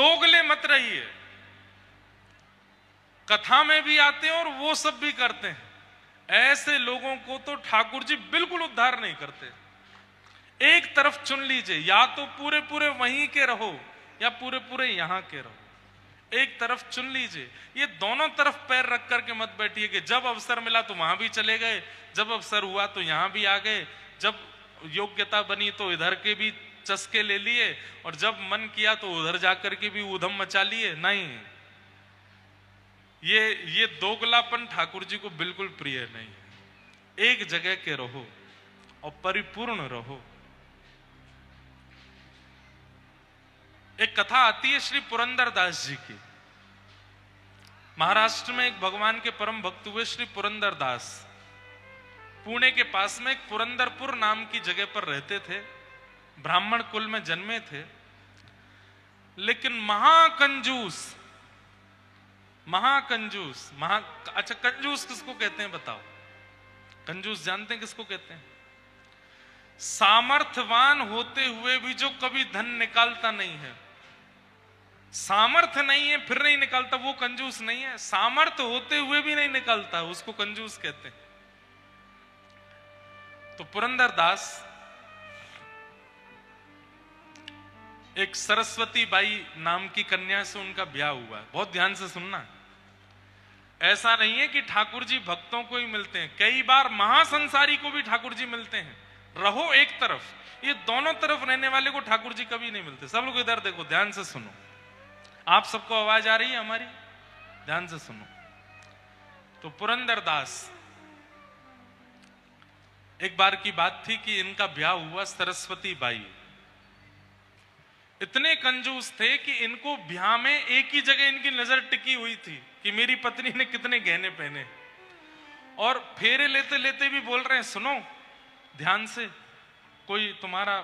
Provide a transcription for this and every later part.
दोगले मत रहिए। कथा में भी आते हैं और वो सब भी करते हैं। ऐसे लोगों को तो ठाकुर जी बिल्कुल उद्धार नहीं करते। एक तरफ चुन लीजिए, या तो पूरे पूरे वहीं के रहो या पूरे पूरे यहां के रहो। एक तरफ चुन लीजिए। ये दोनों तरफ पैर रख करके मत बैठिए कि जब अवसर मिला तो वहां भी चले गए, जब अवसर हुआ तो यहां भी आ गए, जब योग्यता बनी तो इधर के भी चस्के ले लिए और जब मन किया तो उधर जाकर के भी ऊधम मचा लिए। नहीं, ये दोगलापन ठाकुर जी को बिल्कुल प्रिय नहीं है। एक जगह के रहो और परिपूर्ण रहो। एक कथा आती है श्री पुरंदरदास जी की। महाराष्ट्र में एक भगवान के परम भक्त हुए श्री पुरंदरदास। पुणे के पास में एक पुरंदरपुर नाम की जगह पर रहते थे। ब्राह्मण कुल में जन्मे थे, लेकिन महाकंजूस। अच्छा, कंजूस किसको कहते हैं बताओ? कंजूस जानते हैं किसको कहते हैं? सामर्थ्यवान होते हुए भी जो कभी धन निकालता नहीं है। सामर्थ्य नहीं है फिर नहीं निकालता, वो कंजूस नहीं है। सामर्थ्य होते हुए भी नहीं निकालता, उसको कंजूस कहते हैं। तो पुरंदरदास एक सरस्वती बाई नाम की कन्या से उनका ब्याह हुआ। बहुत ध्यान से सुनना। ऐसा नहीं है कि ठाकुर जी भक्तों को ही मिलते हैं, कई बार महासंसारी को भी ठाकुर जी मिलते हैं। रहो एक तरफ, ये दोनों तरफ रहने वाले को ठाकुर जी कभी नहीं मिलते। सब लोग इधर देखो, ध्यान से सुनो। आप सबको आवाज आ रही है हमारी? ध्यान से सुनो। तो पुरंदरदास, एक बार की बात थी कि इनका ब्याह हुआ सरस्वती बाई। इतने कंजूस थे कि इनको ब्याह में एक ही जगह इनकी नजर टिकी हुई थी कि मेरी पत्नी ने कितने गहने पहने। और फेरे लेते लेते भी बोल रहे हैं, सुनो ध्यान से, कोई तुम्हारा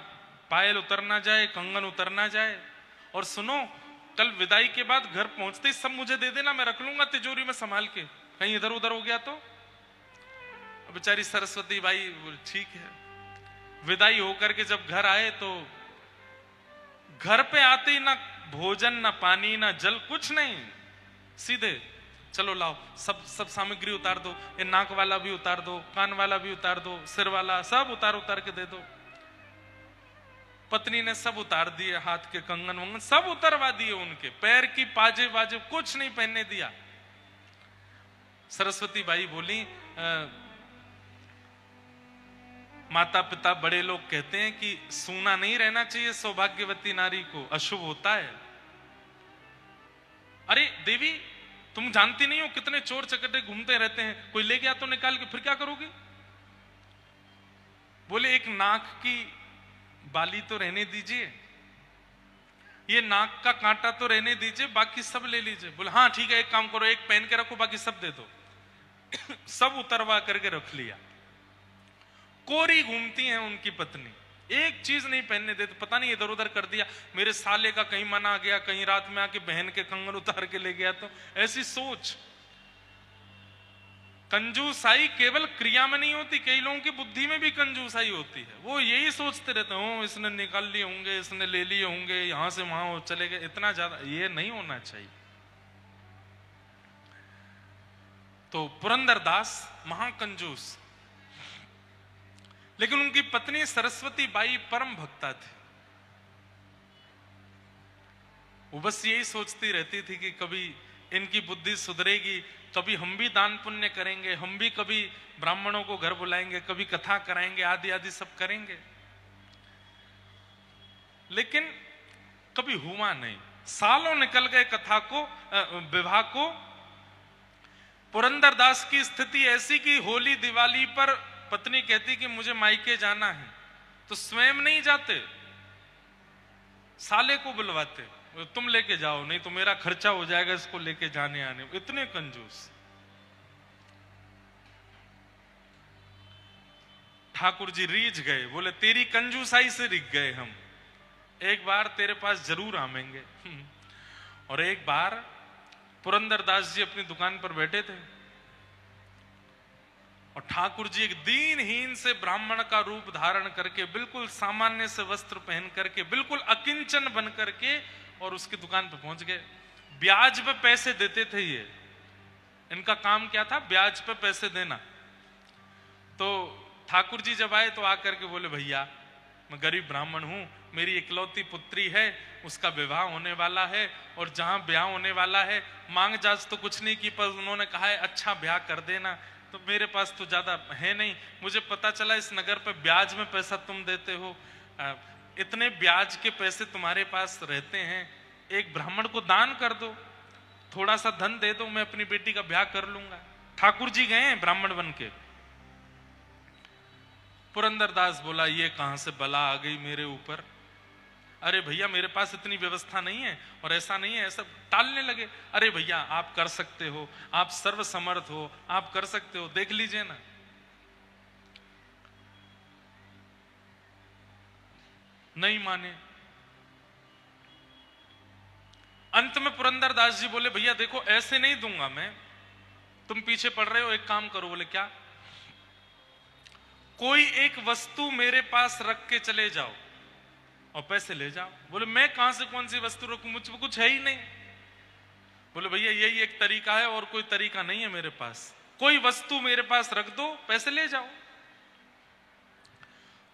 पायल उतर ना जाए, कंगन उतर ना जाए। और सुनो, कल विदाई के बाद घर पहुंचते ही सब मुझे दे देना, मैं रख लूंगा तिजोरी में संभाल के, कहीं इधर उधर हो गया तो। बेचारी सरस्वती बाई बोली ठीक है। विदाई होकर के जब घर आए तो घर पे आते ही ना भोजन, ना पानी, ना जल, कुछ नहीं। सीधे चलो लाओ, सब सामग्री उतार दो, ये नाक वाला भी उतार दो, कान वाला भी उतार दो, सिर वाला सब उतार के दे दो। पत्नी ने सब उतार दिए, हाथ के कंगन वंगन सब उतरवा दिए, उनके पैर की पाजे वाजे कुछ नहीं पहनने दिया। सरस्वती बाई बोली, माता पिता बड़े लोग कहते हैं कि सूना नहीं रहना चाहिए सौभाग्यवती नारी को, अशुभ होता है। अरे देवी, तुम जानती नहीं हो कितने चोर चकटे घूमते रहते हैं, कोई ले गया तो निकाल के फिर क्या करोगी? बोले एक नाक की बाली तो रहने दीजिए, ये नाक का कांटा तो रहने दीजिए, बाकी सब ले लीजिए। बोले हाँ ठीक है, एक काम करो, एक पहन के रखो, बाकी सब दे दो। सब उतरवा करके रख लिया। कोरी घूमती हैं उनकी पत्नी, एक चीज नहीं पहनने देते, पता नहीं इधर उधर कर दिया, मेरे साले का कहीं मन आ गया, कहीं रात में आके बहन के कंगन उतार के ले गया तो। ऐसी सोच। कंजूसाई केवल क्रिया में नहीं होती, कई लोगों की बुद्धि में भी कंजूसाई होती है। वो यही सोचते रहते हो इसने निकाल लिए होंगे, इसने ले लिए होंगे, यहां से वहां चले गए, इतना ज्यादा ये नहीं होना चाहिए। तो पुरंदरदास महाकंजूस, लेकिन उनकी पत्नी सरस्वती बाई परम भक्ता थी। वो बस यही सोचती रहती थी कि कभी इनकी बुद्धि सुधरेगी, कभी हम भी दान पुण्य करेंगे, हम भी कभी ब्राह्मणों को घर बुलाएंगे, कभी कथा कराएंगे, आदि आदि सब करेंगे। लेकिन कभी हुआ नहीं। सालों निकल गए कथा को, विवाह को। पुरंदरदास की स्थिति ऐसी कि होली दिवाली पर पत्नी कहती कि मुझे मायके जाना है, तो स्वयं नहीं जाते, साले को बुलवाते, तुम लेके जाओ, नहीं तो मेरा खर्चा हो जाएगा इसको लेके जाने आने। इतने कंजूस। ठाकुर जी रीझ गए, बोले तेरी कंजूसाई से रिझ गए हम, एक बार तेरे पास जरूर आवेंगे। और एक बार पुरंदरदास जी अपनी दुकान पर बैठे थे और ठाकुर जी एक दीनहीन से ब्राह्मण का रूप धारण करके, बिल्कुल सामान्य से वस्त्र पहन करके, बिल्कुल अकिंचन बन करके और उसकी दुकान पे पहुंच गए। ब्याज पे पैसे देते थे ये, इनका काम क्या था, ब्याज पे पैसे देना। तो ठाकुर जी जब आए तो आकर के बोले, भैया मैं गरीब ब्राह्मण हूं, मेरी इकलौती पुत्री है, उसका विवाह होने वाला है, और जहां ब्याह होने वाला है मांग जाच तो कुछ नहीं की, पर उन्होंने कहा है अच्छा ब्याह कर देना, तो मेरे पास तो ज्यादा है नहीं, मुझे पता चला इस नगर पे ब्याज में पैसा तुम देते हो, इतने ब्याज के पैसे तुम्हारे पास रहते हैं, एक ब्राह्मण को दान कर दो, थोड़ा सा धन दे दो, मैं अपनी बेटी का ब्याह कर लूंगा। ठाकुर जी गए ब्राह्मण बन के। पुरंदरदास बोला, ये कहां से बला आ गई मेरे ऊपर, अरे भैया मेरे पास इतनी व्यवस्था नहीं है, और ऐसा नहीं है, ऐसा टालने लगे। अरे भैया आप कर सकते हो, आप सर्वसमर्थ हो, आप कर सकते हो, देख लीजिए ना। नहीं माने। अंत में पुरंदरदास जी बोले, भैया देखो ऐसे नहीं दूंगा मैं, तुम पीछे पड़ रहे हो, एक काम करो। बोले क्या? कोई एक वस्तु मेरे पास रख के चले जाओ और पैसे ले जाओ। बोले मैं कहां से कौन सी वस्तु रखूं, मुझ में कुछ है ही नहीं। बोले भैया यही एक तरीका है, और कोई तरीका नहीं है मेरे पास, कोई वस्तु मेरे पास रख दो, पैसे ले जाओ।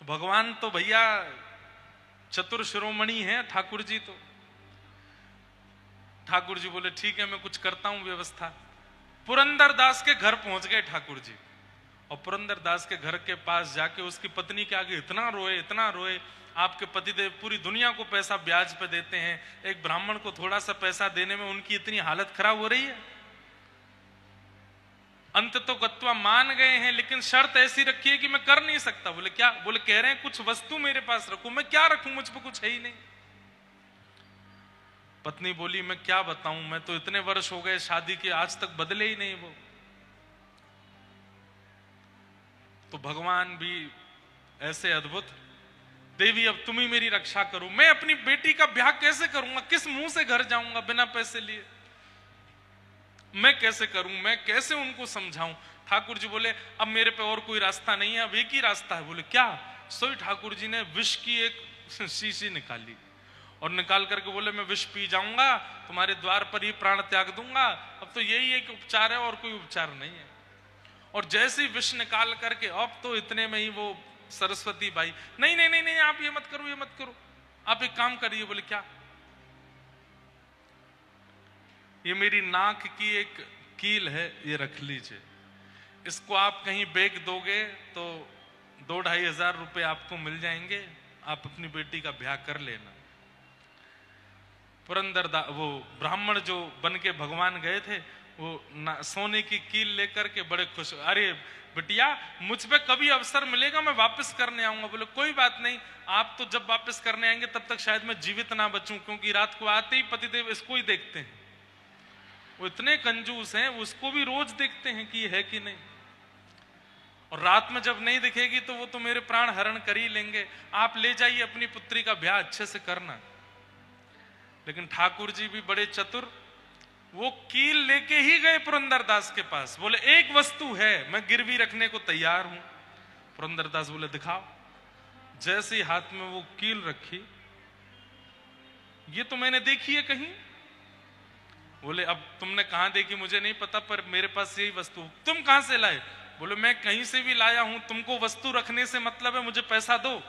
तो भगवान तो भैया चतुर शिरोमणि है ठाकुर जी। तो ठाकुर जी बोले ठीक है मैं कुछ करता हूं व्यवस्था। पुरंदरदास के घर पहुंच गए ठाकुर जी, और पुरंदरदास के घर के पास जाके उसकी पत्नी के आगे इतना रोए, इतना रोए, आपके पतिदेव पूरी दुनिया को पैसा ब्याज पे देते हैं, एक ब्राह्मण को थोड़ा सा पैसा देने में उनकी इतनी हालत खराब हो रही है। अंत तो गत्वा मान गए हैं, लेकिन शर्त ऐसी रखी है कि मैं कर नहीं सकता। बोले क्या? बोले कह रहे हैं कुछ वस्तु मेरे पास रखूं, मैं क्या रखूं, मुझ पर कुछ है ही नहीं। पत्नी बोली मैं क्या बताऊं, मैं तो इतने वर्ष हो गए शादी के, आज तक बदले ही नहीं वो। तो भगवान भी ऐसे अद्भुत, देवी अब तुम ही मेरी रक्षा करो, मैं अपनी बेटी का ब्याह कैसे करूंगा, किस मुंह से घर जाऊंगा बिना पैसे लिए, मैं कैसे करूं, मैं कैसे उनको समझाऊं। ठाकुर जी बोले अब मेरे पे और कोई रास्ता नहीं है, अब एक ही रास्ता है। बोले क्या? सोई ठाकुर जी ने विष की एक शीशी निकाली और निकाल करके बोले मैं विष पी जाऊंगा, तुम्हारे द्वार पर ही प्राण त्याग दूंगा, अब तो यही एक उपचार है और कोई उपचार नहीं है। और जैसे ही विष निकाल करके, अब तो इतने में ही वो सरस्वती बाई, नहीं नहीं नहीं नहीं आप ये मत करो, ये मत करो, आप एक काम करिए। बोले क्या? ये मेरी नाक की एक कील है, ये रख लीजिए, इसको आप कहीं बेच दोगे तो 2-2.5 हजार रुपए आपको मिल जाएंगे, आप अपनी बेटी का ब्याह कर लेना। वो ब्राह्मण जो बन के भगवान गए थे, वो सोने की कील लेकर के बड़े खुश, अरे बिटिया मुझ पे कभी अवसर मिलेगा मैं वापस करने आऊंगा। बोले कोई बात नहीं, आप तो जब वापस करने आएंगे तब तक शायद मैं जीवित ना बचूं, क्योंकि रात को आते ही पतिदेव इसको ही देखते हैं, वो इतने कंजूस हैं, उसको भी रोज देखते हैं कि है कि नहीं, और रात में जब नहीं दिखेगी तो वो तो मेरे प्राण हरण कर ही लेंगे, आप ले जाइए अपनी पुत्री का ब्याह अच्छे से करना। लेकिन ठाकुर जी भी बड़े चतुर, वो कील लेके ही गए पुरंदरदास के पास। बोले एक वस्तु है, मैं गिरवी रखने को तैयार हूं। पुरंदरदास बोले दिखाओ। जैसे ही हाथ में वो कील रखी, ये तो मैंने देखी है कहीं। बोले अब तुमने कहां देखी मुझे नहीं पता, पर मेरे पास यही वस्तु, तुम कहां से लाए? बोले मैं कहीं से भी लाया हूं, तुमको वस्तु रखने से मतलब है, मुझे पैसा दो।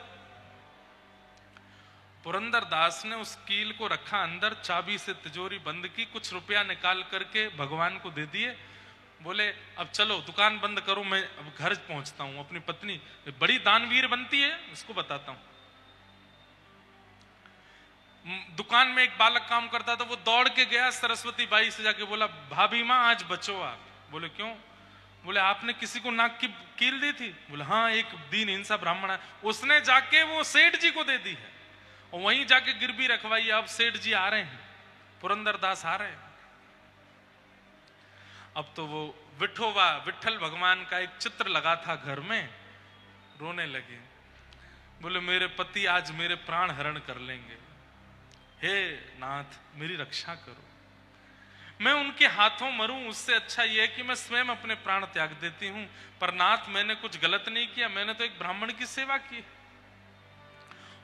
पुरंदरदास ने उस कील को रखा अंदर, चाबी से तिजोरी बंद की, कुछ रुपया निकाल करके भगवान को दे दिए। बोले अब चलो दुकान बंद करो, मैं अब घर पहुंचता हूं। अपनी पत्नी बड़ी दानवीर बनती है, उसको बताता हूं। दुकान में एक बालक काम करता था, वो दौड़ के गया सरस्वती बाई से जाके बोला भाभी माँ आज बचो आप। बोले क्यों? बोले आपने किसी को नाक की कील दी थी? बोले हाँ एक दीन हिंसा ब्राह्मण है, उसने जाके वो सेठ जी को दे दी है, और वहीं जाके गिरवी रखवाई। अब सेठ जी आ रहे हैं, पुरंदरदास आ रहे हैं। अब तो वो विठोबा विठल भगवान का एक चित्र लगा था घर में, रोने लगे। बोले मेरे पति आज मेरे प्राण हरण कर लेंगे, हे नाथ मेरी रक्षा करो, मैं उनके हाथों मरूं, उससे अच्छा यह है कि मैं स्वयं अपने प्राण त्याग देती हूं। पर नाथ मैंने कुछ गलत नहीं किया, मैंने तो एक ब्राह्मण की सेवा की।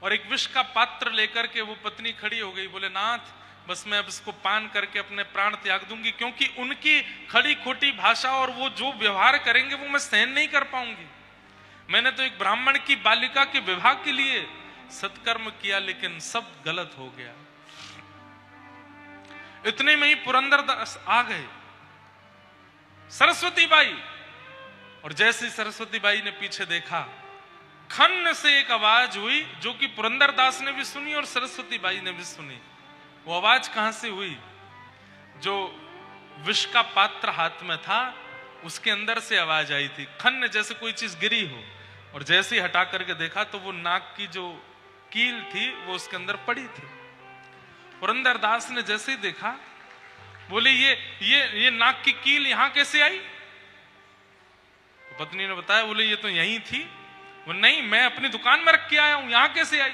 और एक विष का पात्र लेकर के वो पत्नी खड़ी हो गई। बोले नाथ बस मैं अब इसको पान करके अपने प्राण त्याग दूंगी, क्योंकि उनकी खड़ी खोटी भाषा और वो जो व्यवहार करेंगे वो मैं सहन नहीं कर पाऊंगी। मैंने तो एक ब्राह्मण की बालिका के विवाह के लिए सत्कर्म किया, लेकिन सब गलत हो गया। इतने में ही पुरंदरदास आ गए, सरस्वती बाई, और जैसे सरस्वती बाई ने पीछे देखा, खन्न से एक आवाज हुई जो कि पुरंदरदास ने भी सुनी और सरस्वती बाई ने भी सुनी। वो आवाज कहां से हुई? जो विष का पात्र हाथ में था उसके अंदर से आवाज आई थी, खन्न जैसे कोई चीज गिरी हो, और जैसे ही हटा करके देखा तो वो नाक की जो कील थी वो उसके अंदर पड़ी थी। पुरंदरदास ने जैसे ही देखा, बोले ये नाक की कील यहां कैसे आई? तो पत्नी ने बताया, बोले ये तो यहीं थी। वो नहीं, मैं अपनी दुकान में रख के आया हूं, यहां कैसे आई?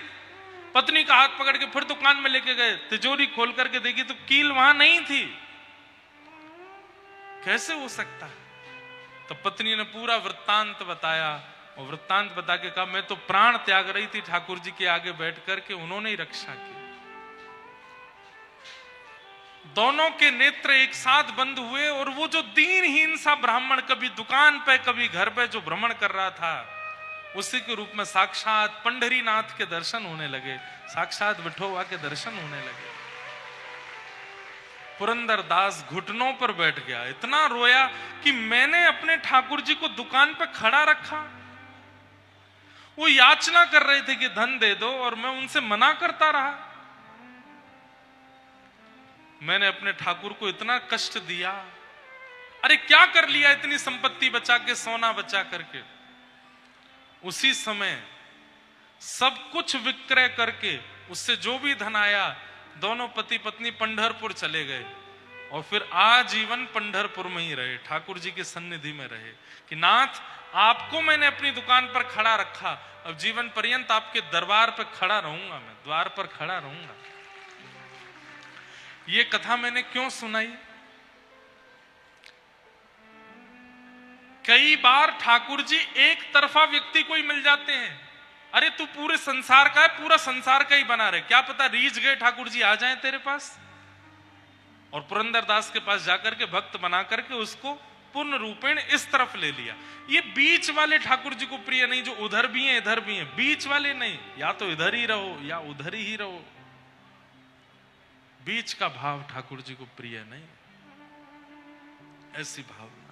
पत्नी का हाथ पकड़ के फिर दुकान में लेके गए, तिजोरी खोल करके देखी तो कील वहां नहीं थी। कैसे हो सकता है? तो पत्नी ने पूरा वृत्तांत बताया, और वृत्तांत बता के कहा, मैं तो प्राण त्याग रही थी ठाकुर जी के आगे बैठ करके, उन्होंने ही रक्षा की। दोनों के नेत्र एक साथ बंद हुए, और वो जो दीनहीन सा ब्राह्मण कभी दुकान पे कभी घर पे जो भ्रमण कर रहा था, उसी के रूप में साक्षात पंढरीनाथ के दर्शन होने लगे, साक्षात विठोबा के दर्शन होने लगे। पुरंदरदास घुटनों पर बैठ गया, इतना रोया कि मैंने अपने ठाकुर जी को दुकान पे खड़ा रखा, वो याचना कर रहे थे कि धन दे दो और मैं उनसे मना करता रहा। मैंने अपने ठाकुर को इतना कष्ट दिया। अरे क्या कर लिया इतनी संपत्ति बचा के, सोना बचा करके। उसी समय सब कुछ विक्रय करके उससे जो भी धन आया, दोनों पति पत्नी पंढरपुर चले गए, और फिर आजीवन पंढरपुर में ही रहे, ठाकुर जी की सन्निधि में रहे कि नाथ आपको मैंने अपनी दुकान पर खड़ा रखा, अब जीवन पर्यंत आपके दरबार पर खड़ा रहूंगा, मैं द्वार पर खड़ा रहूंगा। ये कथा मैंने क्यों सुनाई? कई बार ठाकुर जी एक तरफा व्यक्ति को ही मिल जाते हैं। अरे तू पूरे संसार का है, पूरा संसार का ही बना रहे, क्या पता रीझ गए ठाकुर जी आ जाएं तेरे पास। और पुरंदरदास के पास जाकर के भक्त बना करके उसको पूर्ण रूपेण इस तरफ ले लिया। ये बीच वाले ठाकुर जी को प्रिय नहीं, जो उधर भी हैं इधर भी हैं, बीच वाले नहीं, या तो इधर ही रहो या उधर ही रहो। बीच का भाव ठाकुर जी को प्रिय नहीं, ऐसी भावना।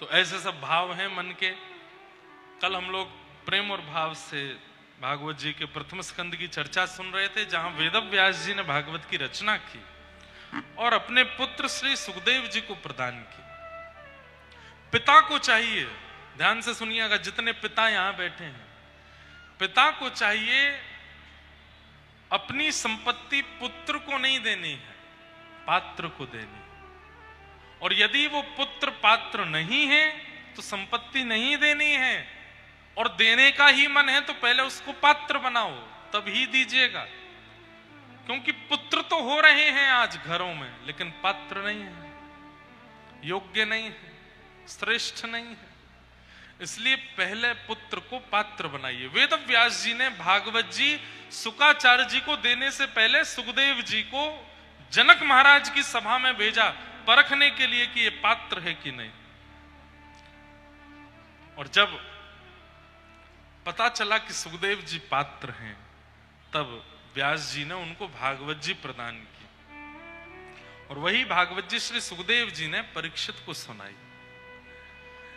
तो ऐसे सब भाव हैं मन के। कल हम लोग प्रेम और भाव से भागवत जी के प्रथम स्कंद की चर्चा सुन रहे थे, जहां वेदव्यास जी ने भागवत की रचना की और अपने पुत्र श्री सुखदेव जी को प्रदान की। पिता को चाहिए, ध्यान से सुनिएगा जितने पिता यहां बैठे हैं, पिता को चाहिए अपनी संपत्ति पुत्र को नहीं देनी है, पात्र को देनी। और यदि वो पुत्र पात्र नहीं है तो संपत्ति नहीं देनी है, और देने का ही मन है तो पहले उसको पात्र बनाओ, तब ही दीजिएगा। क्योंकि पुत्र तो हो रहे हैं आज घरों में, लेकिन पात्र नहीं है, योग्य नहीं है, श्रेष्ठ नहीं है। इसलिए पहले पुत्र को पात्र बनाइए। वेदव्यास जी ने भागवत जी शुकाचार्य जी को देने से पहले सुखदेव जी को जनक महाराज की सभा में भेजा, परखने के लिए कि ये पात्र है कि नहीं। और जब पता चला कि सुखदेव जी पात्र हैं, तब व्यास जी ने उनको भागवत जी प्रदान की, और वही भागवत जी श्री सुखदेव जी ने परीक्षित को सुनाई।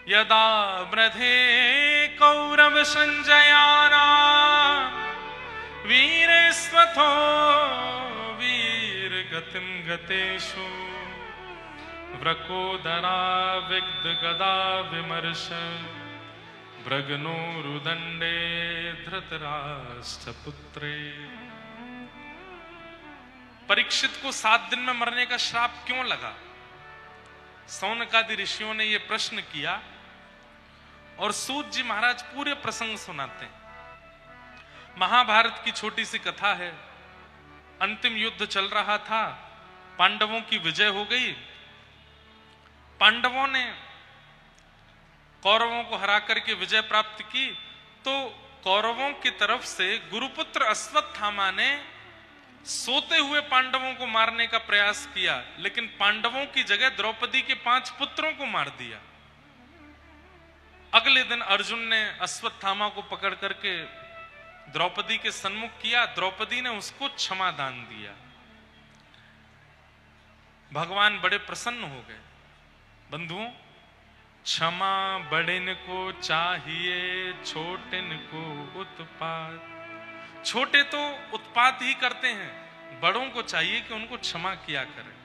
यदा ब्रधे कौरव संजयाना वीर स्वथो वीर गतिम गतेषु व्रकोदरा विग्ध गदा विमर्श भृगनोरुदंडे धृतराष्ट्र पुत्रे। परीक्षित को 7 दिन में मरने का श्राप क्यों लगा? सौनकादि ऋषियों ने यह प्रश्न किया, और सूत जी महाराज पूरे प्रसंग सुनाते हैं। महाभारत की छोटी सी कथा है। अंतिम युद्ध चल रहा था, पांडवों की विजय हो गई। पांडवों ने कौरवों को हरा करके विजय प्राप्त की, तो कौरवों की तरफ से गुरुपुत्र अश्वत्थामा ने सोते हुए पांडवों को मारने का प्रयास किया, लेकिन पांडवों की जगह द्रौपदी के 5 पुत्रों को मार दिया। अगले दिन अर्जुन ने अश्वत्थामा को पकड़ करके द्रौपदी के सन्मुख किया। द्रौपदी ने उसको क्षमा दान दिया। भगवान बड़े प्रसन्न हो गए। बंधुओं, क्षमा बड़ेन को चाहिए, छोटेन को उत्पात। छोटे तो उत्पात ही करते हैं, बड़ों को चाहिए कि उनको क्षमा किया करें,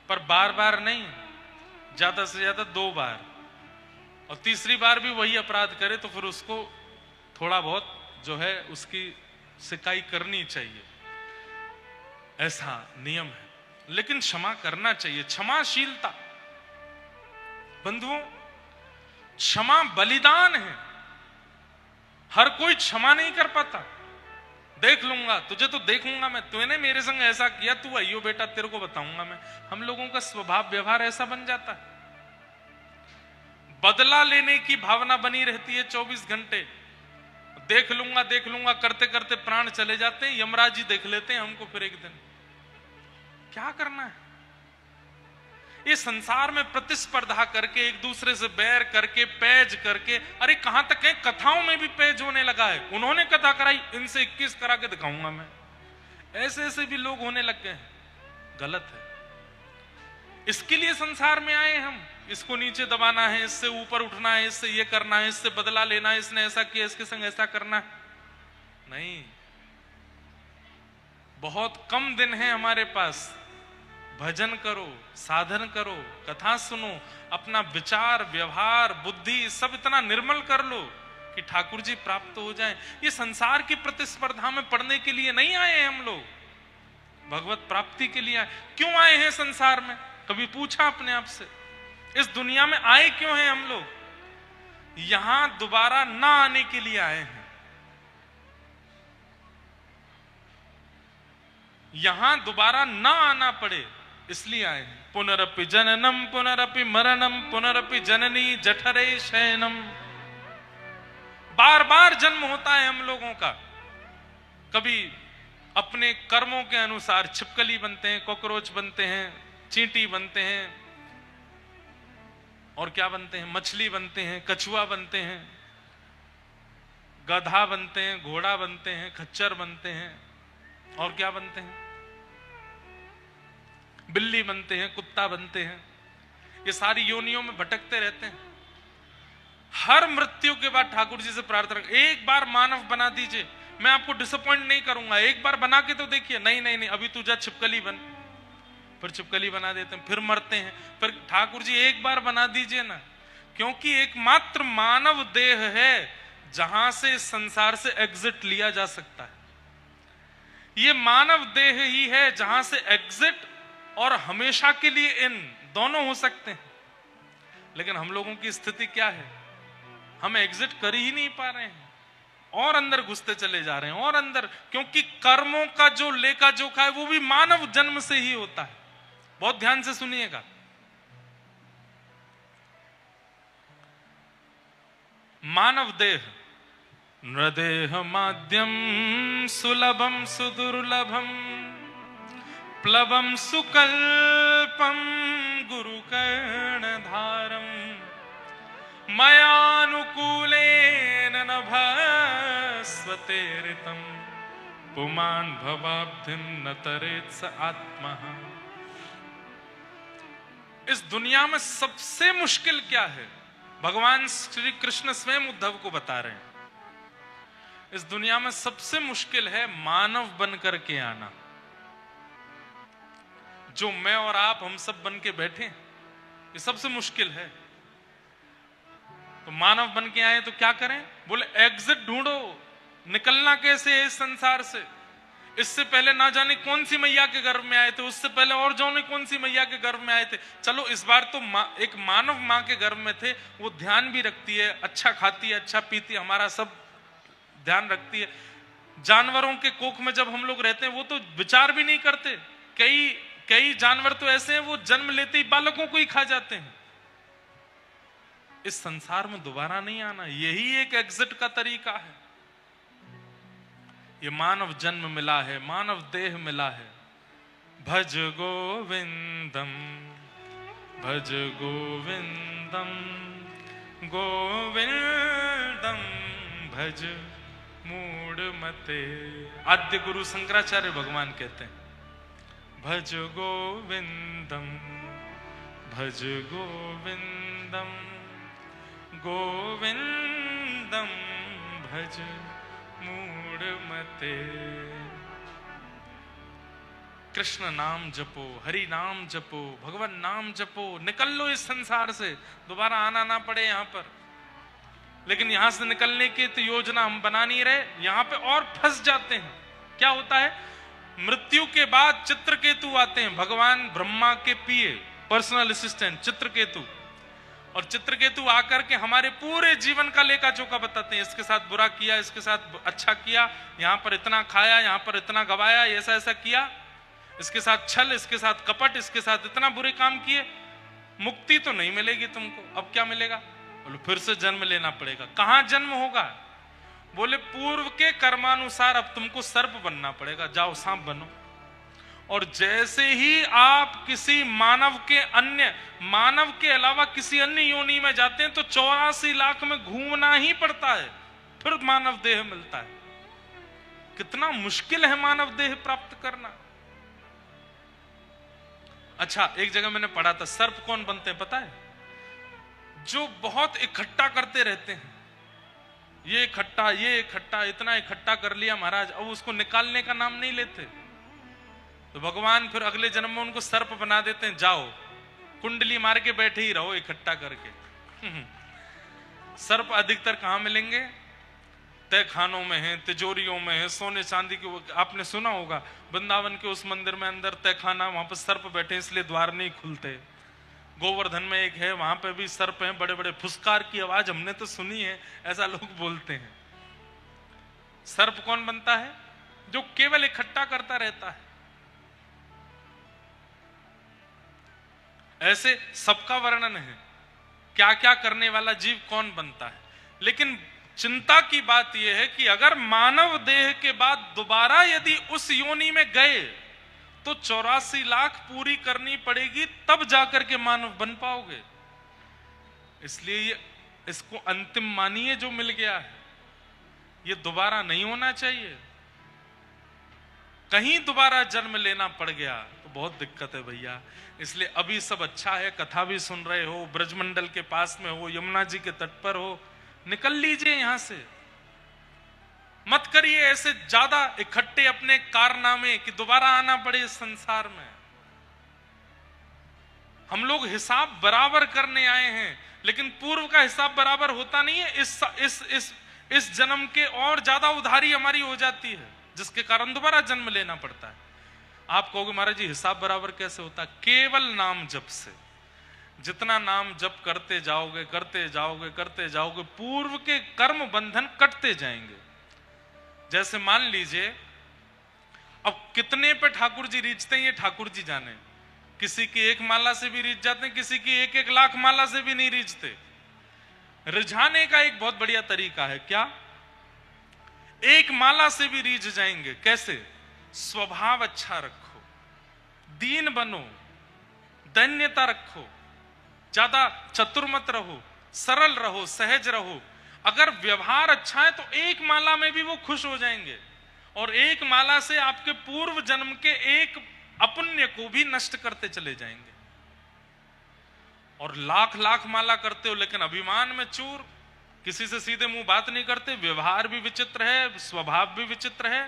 पर बार बार नहीं, ज्यादा से ज्यादा 2 बार, और तीसरी बार भी वही अपराध करे तो फिर उसको थोड़ा बहुत जो है उसकी सिकाई करनी चाहिए, ऐसा नियम है। लेकिन क्षमा करना चाहिए, क्षमाशीलता। बंधुओं, क्षमा बलिदान है। हर कोई क्षमा नहीं कर पाता। देख लूंगा तुझे, तो देखूंगा मैं, तूने मेरे संग ऐसा किया, तू आइयो बेटा तेरे को बताऊंगा मैं। हम लोगों का स्वभाव व्यवहार ऐसा बन जाता है। बदला लेने की भावना बनी रहती है 24 घंटे। देख लूंगा करते करते प्राण चले जाते हैं। यमराज जी देख लेते हैं हमको फिर एक दिन। क्या करना है? ये संसार में प्रतिस्पर्धा करके, एक दूसरे से बैर करके, पैज करके, अरे कहां तक है, कथाओं में भी पैज होने लगा है। उन्होंने कथा कराई, इनसे 21 करा के दिखाऊंगा मैं। ऐसे ऐसे भी लोग होने लग गए हैं। गलत है। इसके लिए संसार में आए हम। इसको नीचे दबाना है, इससे ऊपर उठना है, इससे ये करना है, इससे बदला लेना है, इसने ऐसा किया इसके संग ऐसा करना है। नहीं, बहुत कम दिन है हमारे पास। भजन करो, साधन करो, कथा सुनो, अपना विचार, व्यवहार, बुद्धि सब इतना निर्मल कर लो कि ठाकुर जी प्राप्त हो जाएं। ये संसार की प्रतिस्पर्धा में पड़ने के लिए नहीं आए हैं हम लोग, भगवत प्राप्ति के लिए आए। क्यों आए हैं संसार में? कभी पूछा अपने आप से? इस दुनिया में आए क्यों हैं हम लोग? यहां दोबारा ना आने के लिए आए हैं। यहां दोबारा ना आना पड़े इसलिए आए हैं। पुनरपि जननम पुनरपि मरणम पुनरपि जननी जठरे शयनम। बार बार जन्म होता है हम लोगों का। कभी अपने कर्मों के अनुसार छिपकली बनते हैं, कॉकरोच बनते हैं, चींटी बनते हैं, और क्या बनते हैं, मछली बनते हैं, कछुआ बनते हैं, गधा बनते हैं, घोड़ा बनते हैं, खच्चर बनते हैं, और क्या बनते हैं, बिल्ली बनते हैं, कुत्ता बनते हैं। ये सारी योनियों में भटकते रहते हैं। हर मृत्यु के बाद ठाकुर जी से प्रार्थना, एक बार मानव बना दीजिए, मैं आपको डिसअपॉइंट नहीं करूंगा, एक बार बना के तो देखिए। नहीं नहीं नहीं, अभी तू जा छिपकली बन। फिर छिपकली बना देते हैं, फिर मरते हैं। फिर ठाकुर जी एक बार बना दीजिए ना, क्योंकि एकमात्र मानव देह है जहां से संसार से एग्जिट लिया जा सकता है। ये मानव देह ही है जहां से एग्जिट और हमेशा के लिए इन दोनों हो सकते हैं। लेकिन हम लोगों की स्थिति क्या है? हम एग्जिट कर ही नहीं पा रहे हैं और अंदर घुसते चले जा रहे हैं और अंदर, क्योंकि कर्मों का जो लेखा जोखा है वो भी मानव जन्म से ही होता है। बहुत ध्यान से सुनिएगा। मानव देह नृदेह माध्यम सुलभम सुदुर्लभम प्लवम सुकल्पम गुरु कर्णधारम मयानुकूलेन नभस्वतेरितम पुमान भवाब्धिम न तरेत स आत्मा। इस दुनिया में सबसे मुश्किल क्या है? भगवान श्री कृष्ण स्वयं उद्धव को बता रहे हैं। इस दुनिया में सबसे मुश्किल है मानव बनकर के आना। जो मैं और आप हम सब बन के बैठे, ये सबसे मुश्किल है। तो मानव बन के आए तो क्या करें? बोले एग्जिट ढूंढो, निकलना कैसे है इस संसार से। इससे पहले ना जाने कौन सी मैया के गर्भ में आए थे, उससे पहले और जाने कौन सी मैया के गर्भ में आए थे। चलो इस बार तो एक मानव माँ के गर्भ में थे, वो ध्यान भी रखती है, अच्छा खाती है, अच्छा पीती है, हमारा सब ध्यान रखती है। जानवरों के कोख में जब हम लोग रहते हैं वो तो विचार भी नहीं करते। कई जानवर तो ऐसे हैं वो जन्म लेते ही बालकों को ही खा जाते हैं। इस संसार में दोबारा नहीं आना, यही एक एग्जिट का तरीका है। ये मानव जन्म मिला है, मानव देह मिला है। भज गोविंदम, भज गोविंदम, गोविंदम भज मूढ़मते। आद्य गुरु शंकराचार्य भगवान कहते हैं भज गोविंदम, भज गोविंदम, गोविंदम भज मूढ़मते। कृष्ण नाम जपो, हरि नाम जपो, भगवान नाम जपो, निकल लो इस संसार से, दोबारा आना ना पड़े यहां पर। लेकिन यहां से निकलने की तो योजना हम बना नहीं रहे, यहां पे और फंस जाते हैं। क्या होता है, मृत्यु के बाद चित्रकेतु आते हैं, भगवान ब्रह्मा के पिए, पर्सनल असिस्टेंट चित्रकेतु। और चित्रकेतु आकर के हमारे पूरे जीवन का लेखा जोखा बताते हैं, इसके साथ बुरा किया, इसके साथ अच्छा किया, यहां पर इतना खाया, यहां पर इतना गवाया, ऐसा ऐसा किया, इसके साथ छल, इसके साथ कपट, इसके साथ इतना बुरे काम किए, मुक्ति तो नहीं मिलेगी तुमको। अब क्या मिलेगा? बोले फिर से जन्म लेना पड़ेगा। कहां जन्म होगा? बोले पूर्व के कर्मानुसार अब तुमको सर्प बनना पड़ेगा, जाओ सांप बनो। और जैसे ही आप किसी मानव के अलावा किसी अन्य योनि में जाते हैं तो 84 लाख में घूमना ही पड़ता है, फिर मानव देह मिलता है। कितना मुश्किल है मानव देह प्राप्त करना। अच्छा, एक जगह मैंने पढ़ा था, सर्प कौन बनते हैं पता है? जो बहुत इकट्ठा करते रहते हैं, ये इकट्ठा, इतना इकट्ठा कर लिया महाराज, अब उसको निकालने का नाम नहीं लेते, तो भगवान फिर अगले जन्म में उनको सर्प बना देते हैं, जाओ कुंडली मार के बैठे ही रहो इकट्ठा करके। सर्प अधिकतर कहां मिलेंगे? तय खानों में है, तिजोरियों में है, सोने चांदी के। आपने सुना होगा वृंदावन के उस मंदिर में अंदर तय खाना, वहां पर सर्प बैठे इसलिए द्वार नहीं खुलते। गोवर्धन में एक है, वहां पे भी सर्प हैं, बड़े बड़े फुसकार की आवाज हमने तो सुनी है, ऐसा लोग बोलते हैं। सर्प कौन बनता है? जो केवल इकट्ठा करता रहता है। ऐसे सबका वर्णन है, क्या क्या करने वाला जीव कौन बनता है। लेकिन चिंता की बात यह है कि अगर मानव देह के बाद दोबारा यदि उस योनि में गए तो 84 लाख पूरी करनी पड़ेगी, तब जाकर के मानव बन पाओगे। इसलिए इसको अंतिम मानिए, जो मिल गया है ये दोबारा नहीं होना चाहिए। कहीं दोबारा जन्म लेना पड़ गया तो बहुत दिक्कत है भैया। इसलिए अभी सब अच्छा है, कथा भी सुन रहे हो, ब्रजमंडल के पास में हो, यमुना जी के तट पर हो, निकल लीजिए यहां से। मत करिए ऐसे ज्यादा इकट्ठे अपने कारनामे कि दोबारा आना पड़े इस संसार में। हम लोग हिसाब बराबर करने आए हैं, लेकिन पूर्व का हिसाब बराबर होता नहीं है। इस जन्म के और ज्यादा उधारी हमारी हो जाती है, जिसके कारण दोबारा जन्म लेना पड़ता है। आप कहोगे महाराज जी हिसाब बराबर कैसे होता है? केवल नाम जप से। जितना नाम जप करते जाओगे करते जाओगे करते जाओगे, पूर्व के कर्म बंधन कटते जाएंगे। जैसे मान लीजिए अब कितने पे ठाकुर जी रीझते हैं ये ठाकुर जी जाने। किसी की एक माला से भी रीझ जाते हैं, किसी की 1-1 लाख माला से भी नहीं रीझते। रिझाने का एक बहुत बढ़िया तरीका है, क्या? एक माला से भी रीझ जाएंगे। कैसे? स्वभाव अच्छा रखो, दीन बनो, दैन्यता रखो, ज्यादा चतुर मत रहो, सरल रहो, सहज रहो। अगर व्यवहार अच्छा है तो एक माला में भी वो खुश हो जाएंगे, और एक माला से आपके पूर्व जन्म के एक अपुण्य को भी नष्ट करते चले जाएंगे। और लाख लाख माला करते हो लेकिन अभिमान में चूर, किसी से सीधे मुंह बात नहीं करते, व्यवहार भी विचित्र है, स्वभाव भी विचित्र है,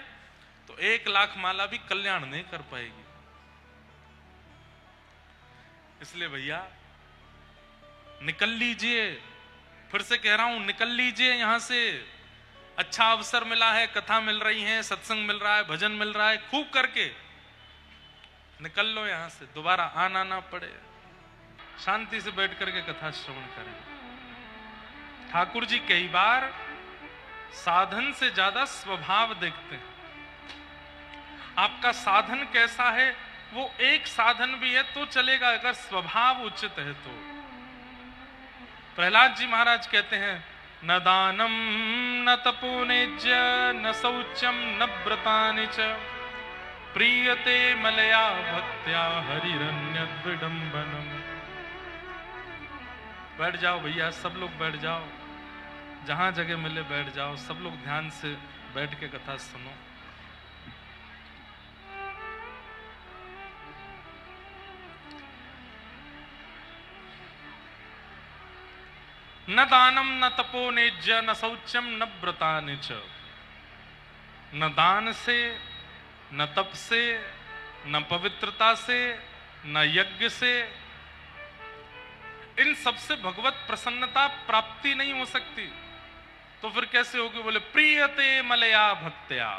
तो 1 लाख माला भी कल्याण नहीं कर पाएगी। इसलिए भैया निकल लीजिए, फिर से कह रहा हूं निकल लीजिए यहां से। अच्छा अवसर मिला है, कथा मिल रही है, सत्संग मिल रहा है, भजन मिल रहा है, खूब करके निकल लो यहां से, दोबारा आना ना पड़े। शांति से बैठ करके कथा श्रवण करें। ठाकुर जी कई बार साधन से ज्यादा स्वभाव देखते हैं। आपका साधन कैसा है, वो एक साधन भी है तो चलेगा, अगर स्वभाव उचित है तो। प्रहलाद जी महाराज कहते हैं न दानम न तपोनेज्य न शौचम न व्रतानि च प्रीयते मलया भक्त्या हरिरन्यद् विडम्बनम्। बैठ जाओ भैया, सब लोग बैठ जाओ, जहां जगह मिले बैठ जाओ, सब लोग ध्यान से बैठ के कथा सुनो। न दानम न तपोनेज्य न शौचम न व्रतानि च। न दान से, न तप से, न पवित्रता से, न यज्ञ से, इन सबसे भगवत प्रसन्नता प्राप्ति नहीं हो सकती। तो फिर कैसे होगी? बोले प्रीयते मलया भक्त्या।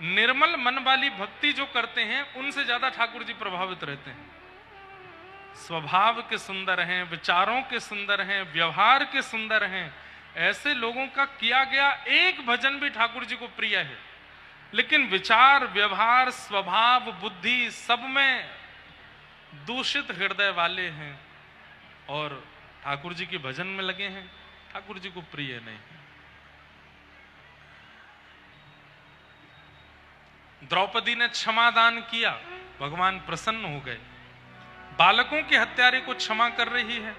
निर्मल मन वाली भक्ति जो करते हैं उनसे ज्यादा ठाकुर जी प्रभावित रहते हैं। स्वभाव के सुंदर हैं, विचारों के सुंदर हैं, व्यवहार के सुंदर हैं, ऐसे लोगों का किया गया एक भजन भी ठाकुर जी को प्रिय है। लेकिन विचार, व्यवहार, स्वभाव, बुद्धि सब में दूषित हृदय वाले हैं और ठाकुर जी के भजन में लगे हैं, ठाकुर जी को प्रिय नहीं। द्रौपदी ने क्षमादान किया, भगवान प्रसन्न हो गए। बालकों के हत्यारे को क्षमा कर रही है,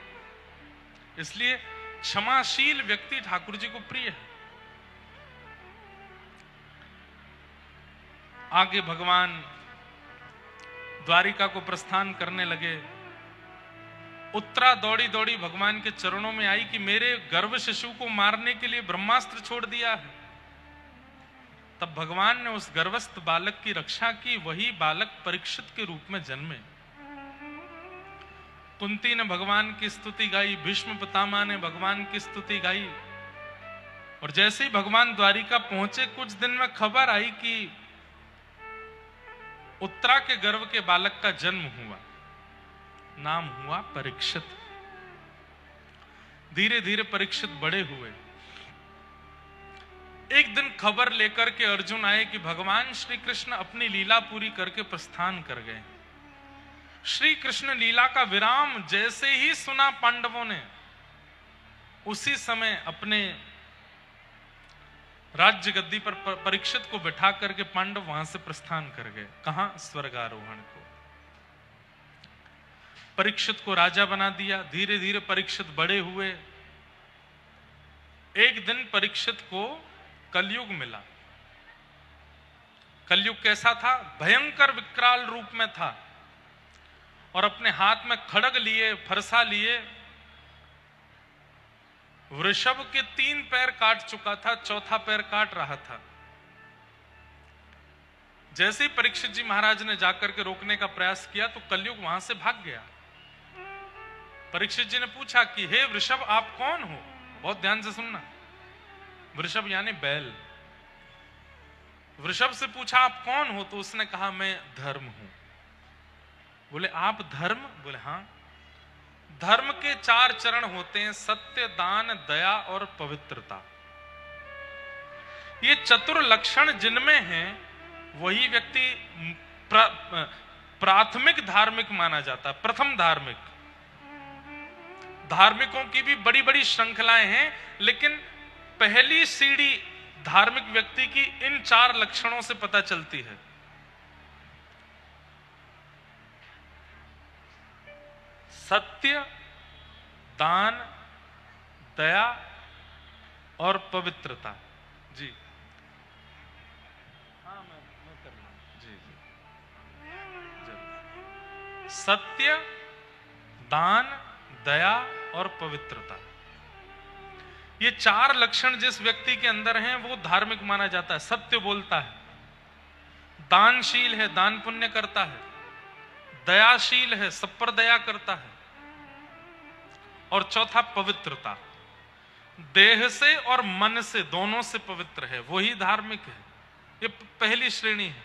इसलिए क्षमाशील व्यक्ति ठाकुर जी को प्रिय है। आगे भगवान द्वारिका को प्रस्थान करने लगे। उत्तरा दौड़ी दौड़ी भगवान के चरणों में आई कि मेरे गर्भ शिशु को मारने के लिए ब्रह्मास्त्र छोड़ दिया है। तब भगवान ने उस गर्भस्थ बालक की रक्षा की। वही बालक परीक्षित के रूप में जन्मे। कुंती ने भगवान की स्तुति गाई, भीष्म पितामह ने भगवान की स्तुति गाई। और जैसे ही भगवान द्वारिका पहुंचे, कुछ दिन में खबर आई कि उत्तरा के गर्भ के बालक का जन्म हुआ। नाम हुआ परीक्षित। धीरे धीरे परीक्षित बड़े हुए। एक दिन खबर लेकर के अर्जुन आए कि भगवान श्री कृष्ण अपनी लीला पूरी करके प्रस्थान कर गए। श्री कृष्ण लीला का विराम जैसे ही सुना पांडवों ने, उसी समय अपने राज्य गद्दी पर परीक्षित को बिठा करके पांडव वहां से प्रस्थान कर गए। कहां? स्वर्गारोहण को। परीक्षित को राजा बना दिया। धीरे धीरे परीक्षित बड़े हुए। एक दिन परीक्षित को कलयुग मिला। कलयुग कैसा था? भयंकर विकराल रूप में था और अपने हाथ में खड्ग लिए, फरसा लिए, वृषभ के 3 पैर काट चुका था, चौथा पैर काट रहा था। जैसे ही परीक्षित जी महाराज ने जाकर के रोकने का प्रयास किया तो कलयुग वहां से भाग गया। परीक्षित जी ने पूछा कि हे वृषभ, आप कौन हो? बहुत ध्यान से सुनना। वृषभ यानी बैल। वृषभ से पूछा आप कौन हो? तो उसने कहा मैं धर्म हूं। बोले आप धर्म? बोले हां। धर्म के 4 चरण होते हैं, सत्य, दान, दया और पवित्रता। ये चतुर लक्षण जिनमें हैं वही व्यक्ति प्राथमिक धार्मिक माना जाता है। प्रथम धार्मिक। धार्मिकों की भी बड़ी बड़ी श्रृंखलाएं हैं, लेकिन पहली सीढ़ी धार्मिक व्यक्ति की इन 4 लक्षणों से पता चलती है। सत्य, दान, दया और पवित्रता। जी हाँ, मैं कर रहा हूं। जी जी। सत्य, दान, दया और पवित्रता, ये 4 लक्षण जिस व्यक्ति के अंदर हैं वो धार्मिक माना जाता है। सत्य बोलता है, दानशील है, दान पुण्य करता है, दयाशील है, सब पर दया करता है, और चौथा पवित्रता, देह से और मन से, दोनों से पवित्र है, वही धार्मिक है। ये पहली श्रेणी है।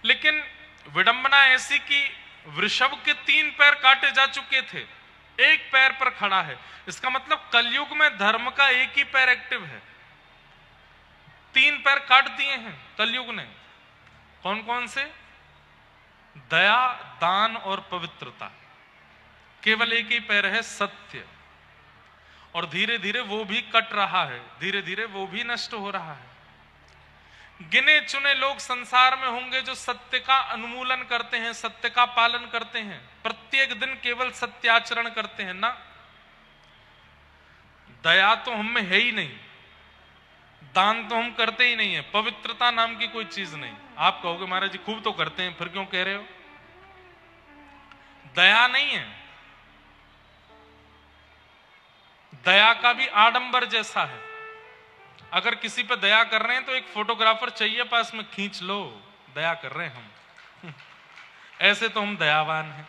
लेकिन विडंबना ऐसी कि वृषभ के 3 पैर काटे जा चुके थे, एक पैर पर खड़ा है। इसका मतलब कलयुग में धर्म का एक ही पैर एक्टिव है। 3 पैर काट दिए हैं कलयुग ने। कौन कौन से? दया, दान और पवित्रता। केवल एक ही पैर है, सत्य। और धीरे धीरे वो भी कट रहा है, धीरे धीरे वो भी नष्ट हो रहा है। गिने चुने लोग संसार में होंगे जो सत्य का उन्मूलन करते हैं, सत्य का पालन करते हैं, प्रत्येक दिन केवल सत्याचरण करते हैं ना। दया तो हम में है ही नहीं, दान तो हम करते ही नहीं है, पवित्रता नाम की कोई चीज नहीं। आप कहोगे महाराज जी खूब तो करते हैं, फिर क्यों कह रहे हो? दया नहीं है। दया का भी आडंबर जैसा है। अगर किसी पे दया कर रहे हैं तो एक फोटोग्राफर चाहिए पास में, खींच लो, दया कर रहे हैं हम। ऐसे तो हम दयावान हैं।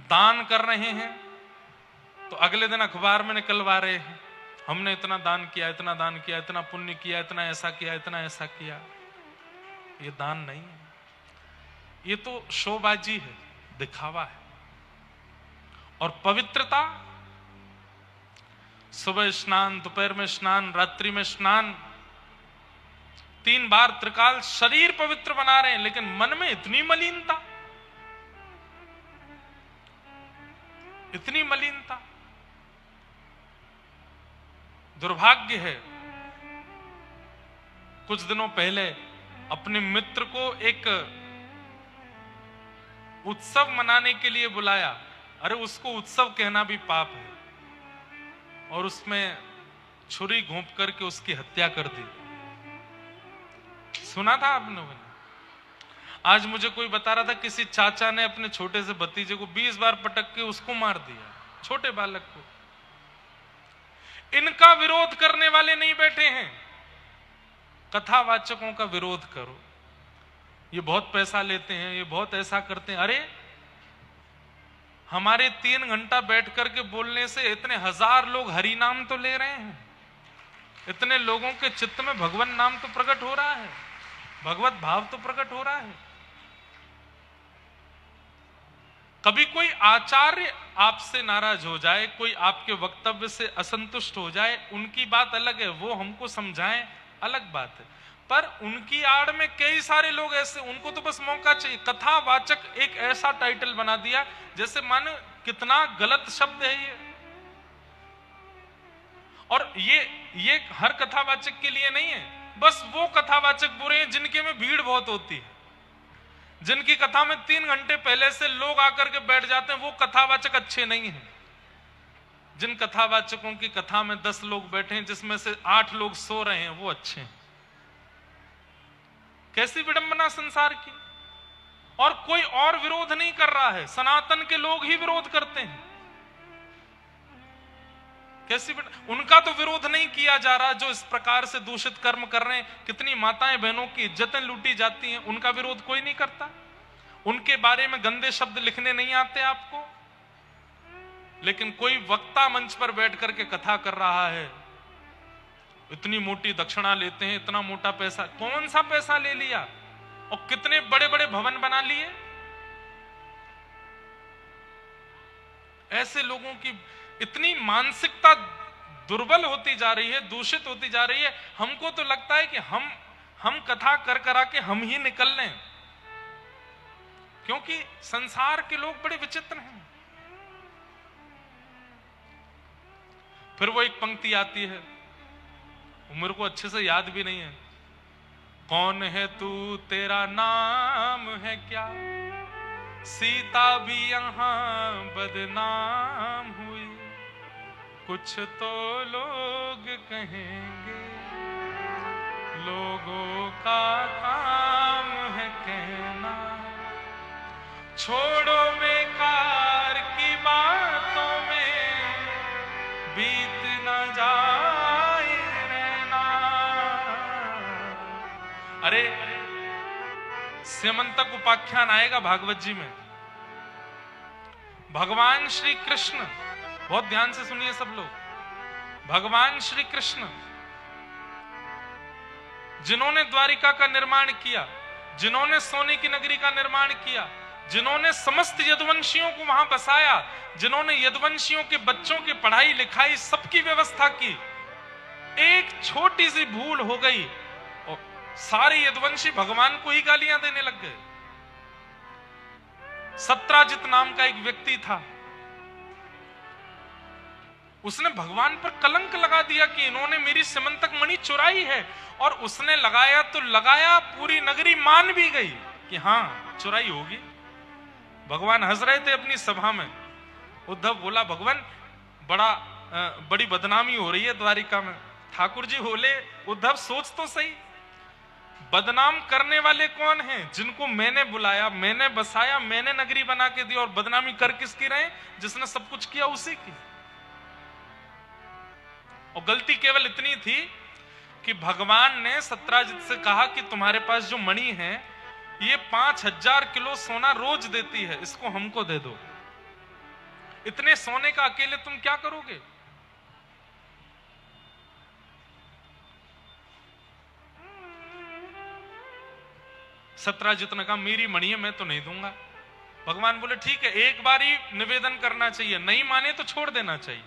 दान कर रहे हैं तो अगले दिन अखबार में निकलवा रहे हैं, हमने इतना दान किया, इतना दान किया, इतना पुण्य किया, इतना ऐसा किया, इतना ऐसा किया। ये दान नहीं है, ये तो शोबाजी है, दिखावा है। और पवित्रता, सुबह स्नान, दोपहर में स्नान, रात्रि में स्नान, 3 बार त्रिकाल, शरीर पवित्र बना रहे हैं, लेकिन मन में इतनी मलिनता, इतनी मलिनता। दुर्भाग्य है, कुछ दिनों पहले अपने मित्र को एक उत्सव मनाने के लिए बुलाया। अरे उसको उत्सव कहना भी पाप है, और उसमें छुरी घोंप करके उसकी हत्या कर दी। सुना था आप लोगों ने? आज मुझे कोई बता रहा था किसी चाचा ने अपने छोटे से भतीजे को 20 बार पटक के उसको मार दिया, छोटे बालक को। इनका विरोध करने वाले नहीं बैठे हैं, कथावाचकों का विरोध करो। ये बहुत पैसा लेते हैं, ये बहुत ऐसा करते हैं। अरे हमारे 3 घंटा बैठ करके बोलने से इतने 1000 लोग हरि नाम तो ले रहे हैं, इतने लोगों के चित्त में भगवान नाम तो प्रकट हो रहा है, भगवत भाव तो प्रकट हो रहा है। कभी कोई आचार्य आपसे नाराज हो जाए, कोई आपके वक्तव्य से असंतुष्ट हो जाए, उनकी बात अलग है, वो हमको समझाएं, अलग बात है। पर उनकी आड़ में कई सारे लोग ऐसे, उनको तो बस मौका चाहिए। कथावाचक एक ऐसा टाइटल बना दिया जैसे मानो कितना गलत शब्द है ये। और ये हर कथावाचक के लिए नहीं है, बस वो कथावाचक बुरे हैं जिनके में भीड़ बहुत होती है, जिनकी कथा में 3 घंटे पहले से लोग आकर के बैठ जाते हैं, वो कथावाचक अच्छे नहीं हैं। जिन कथावाचकों की कथा में 10 लोग बैठे हैं, जिसमें से 8 लोग सो रहे हैं, वो अच्छे हैं। कैसी विडंबना संसार की। और कोई और विरोध नहीं कर रहा है, सनातन के लोग ही विरोध करते हैं। कैसी उनका तो विरोध नहीं किया जा रहा, जो इस प्रकार से दूषित कर्म कर रहे हैं, कितनी माताएं बहनों की इज्जतें लूटी जाती हैं, उनका विरोध कोई नहीं करता। उनके बारे में गंदे शब्द लिखने नहीं आते आपको। लेकिन कोई वक्ता मंच पर बैठ करके कथा कर रहा है, इतनी मोटी दक्षिणा लेते हैं, इतना मोटा पैसा, कौन सा पैसा ले लिया, और कितने बड़े बड़े भवन बना लिए। ऐसे लोगों की इतनी मानसिकता दुर्बल होती जा रही है, दूषित होती जा रही है। हमको तो लगता है कि हम कथा कर करा के हम ही निकल लें, क्योंकि संसार के लोग बड़े विचित्र हैं। फिर वो एक पंक्ति आती है, मेरे को अच्छे से याद भी नहीं है, कौन है तू, तेरा नाम है क्या, सीता भी यहां बदनाम हुई, कुछ तो लोग कहेंगे, लोगों का काम है कहना, छोड़ो बेकार की बातों में बीत न जाए रहना। अरे स्यमंतक उपाख्यान आएगा भागवत जी में। भगवान श्री कृष्ण, बहुत ध्यान से सुनिए सब लोग, भगवान श्री कृष्ण जिन्होंने द्वारिका का निर्माण किया, जिन्होंने सोने की नगरी का निर्माण किया, जिन्होंने समस्त यदुवंशियों को वहां बसाया, जिन्होंने यदुवंशियों के बच्चों की पढ़ाई लिखाई सबकी व्यवस्था की, एक छोटी सी भूल हो गई और सारे यदुवंशी भगवान को ही गालियां देने लग गए। सत्राजित नाम का एक व्यक्ति था, उसने भगवान पर कलंक लगा दिया कि इन्होंने मेरी सिमंतक मणि चुराई है। और उसने लगाया तो लगाया, पूरी नगरी मान भी गई कि हाँ चुराई होगी। भगवान हंस रहे थे अपनी सभा में। उद्धव बोला भगवान बड़ी बदनामी हो रही है द्वारिका में। ठाकुर जी बोले उद्धव सोच तो सही, बदनाम करने वाले कौन हैं? जिनको मैंने बुलाया, मैंने बसाया, मैंने नगरी बना के दी। और बदनामी कर किसकी रहे? जिसने सब कुछ किया उसी की। और गलती केवल इतनी थी कि भगवान ने सत्राजित से कहा कि तुम्हारे पास जो मणि है ये 5000 किलो सोना रोज देती है, इसको हमको दे दो। इतने सोने का अकेले तुम क्या करोगे? सत्राजित ने कहा मेरी मणि है, मैं तो नहीं दूंगा। भगवान बोले ठीक है, एक बार ही निवेदन करना चाहिए, नहीं माने तो छोड़ देना चाहिए।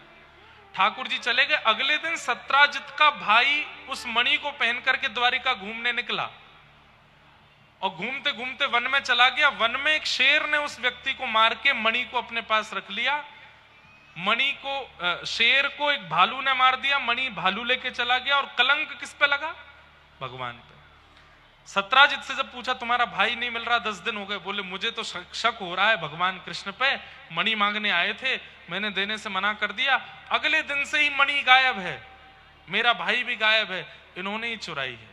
ठाकुर जी चले गए। अगले दिन सत्राजित का भाई उस मणि को पहन करके द्वारिका घूमने निकला और घूमते घूमते वन में चला गया। वन में एक शेर ने उस व्यक्ति को मार के मणि को अपने पास रख लिया। मणि को, शेर को एक भालू ने मार दिया, मणि भालू लेके चला गया। और कलंक किस पे लगा? भगवान पे। सत्राजित से जब पूछा तुम्हारा भाई नहीं मिल रहा, 10 दिन हो गए, बोले मुझे तो शक हो रहा है भगवान कृष्ण पे। मणि मांगने आए थे, मैंने देने से मना कर दिया, अगले दिन से ही मणि गायब है, मेरा भाई भी गायब है, इन्होंने ही चुराई है।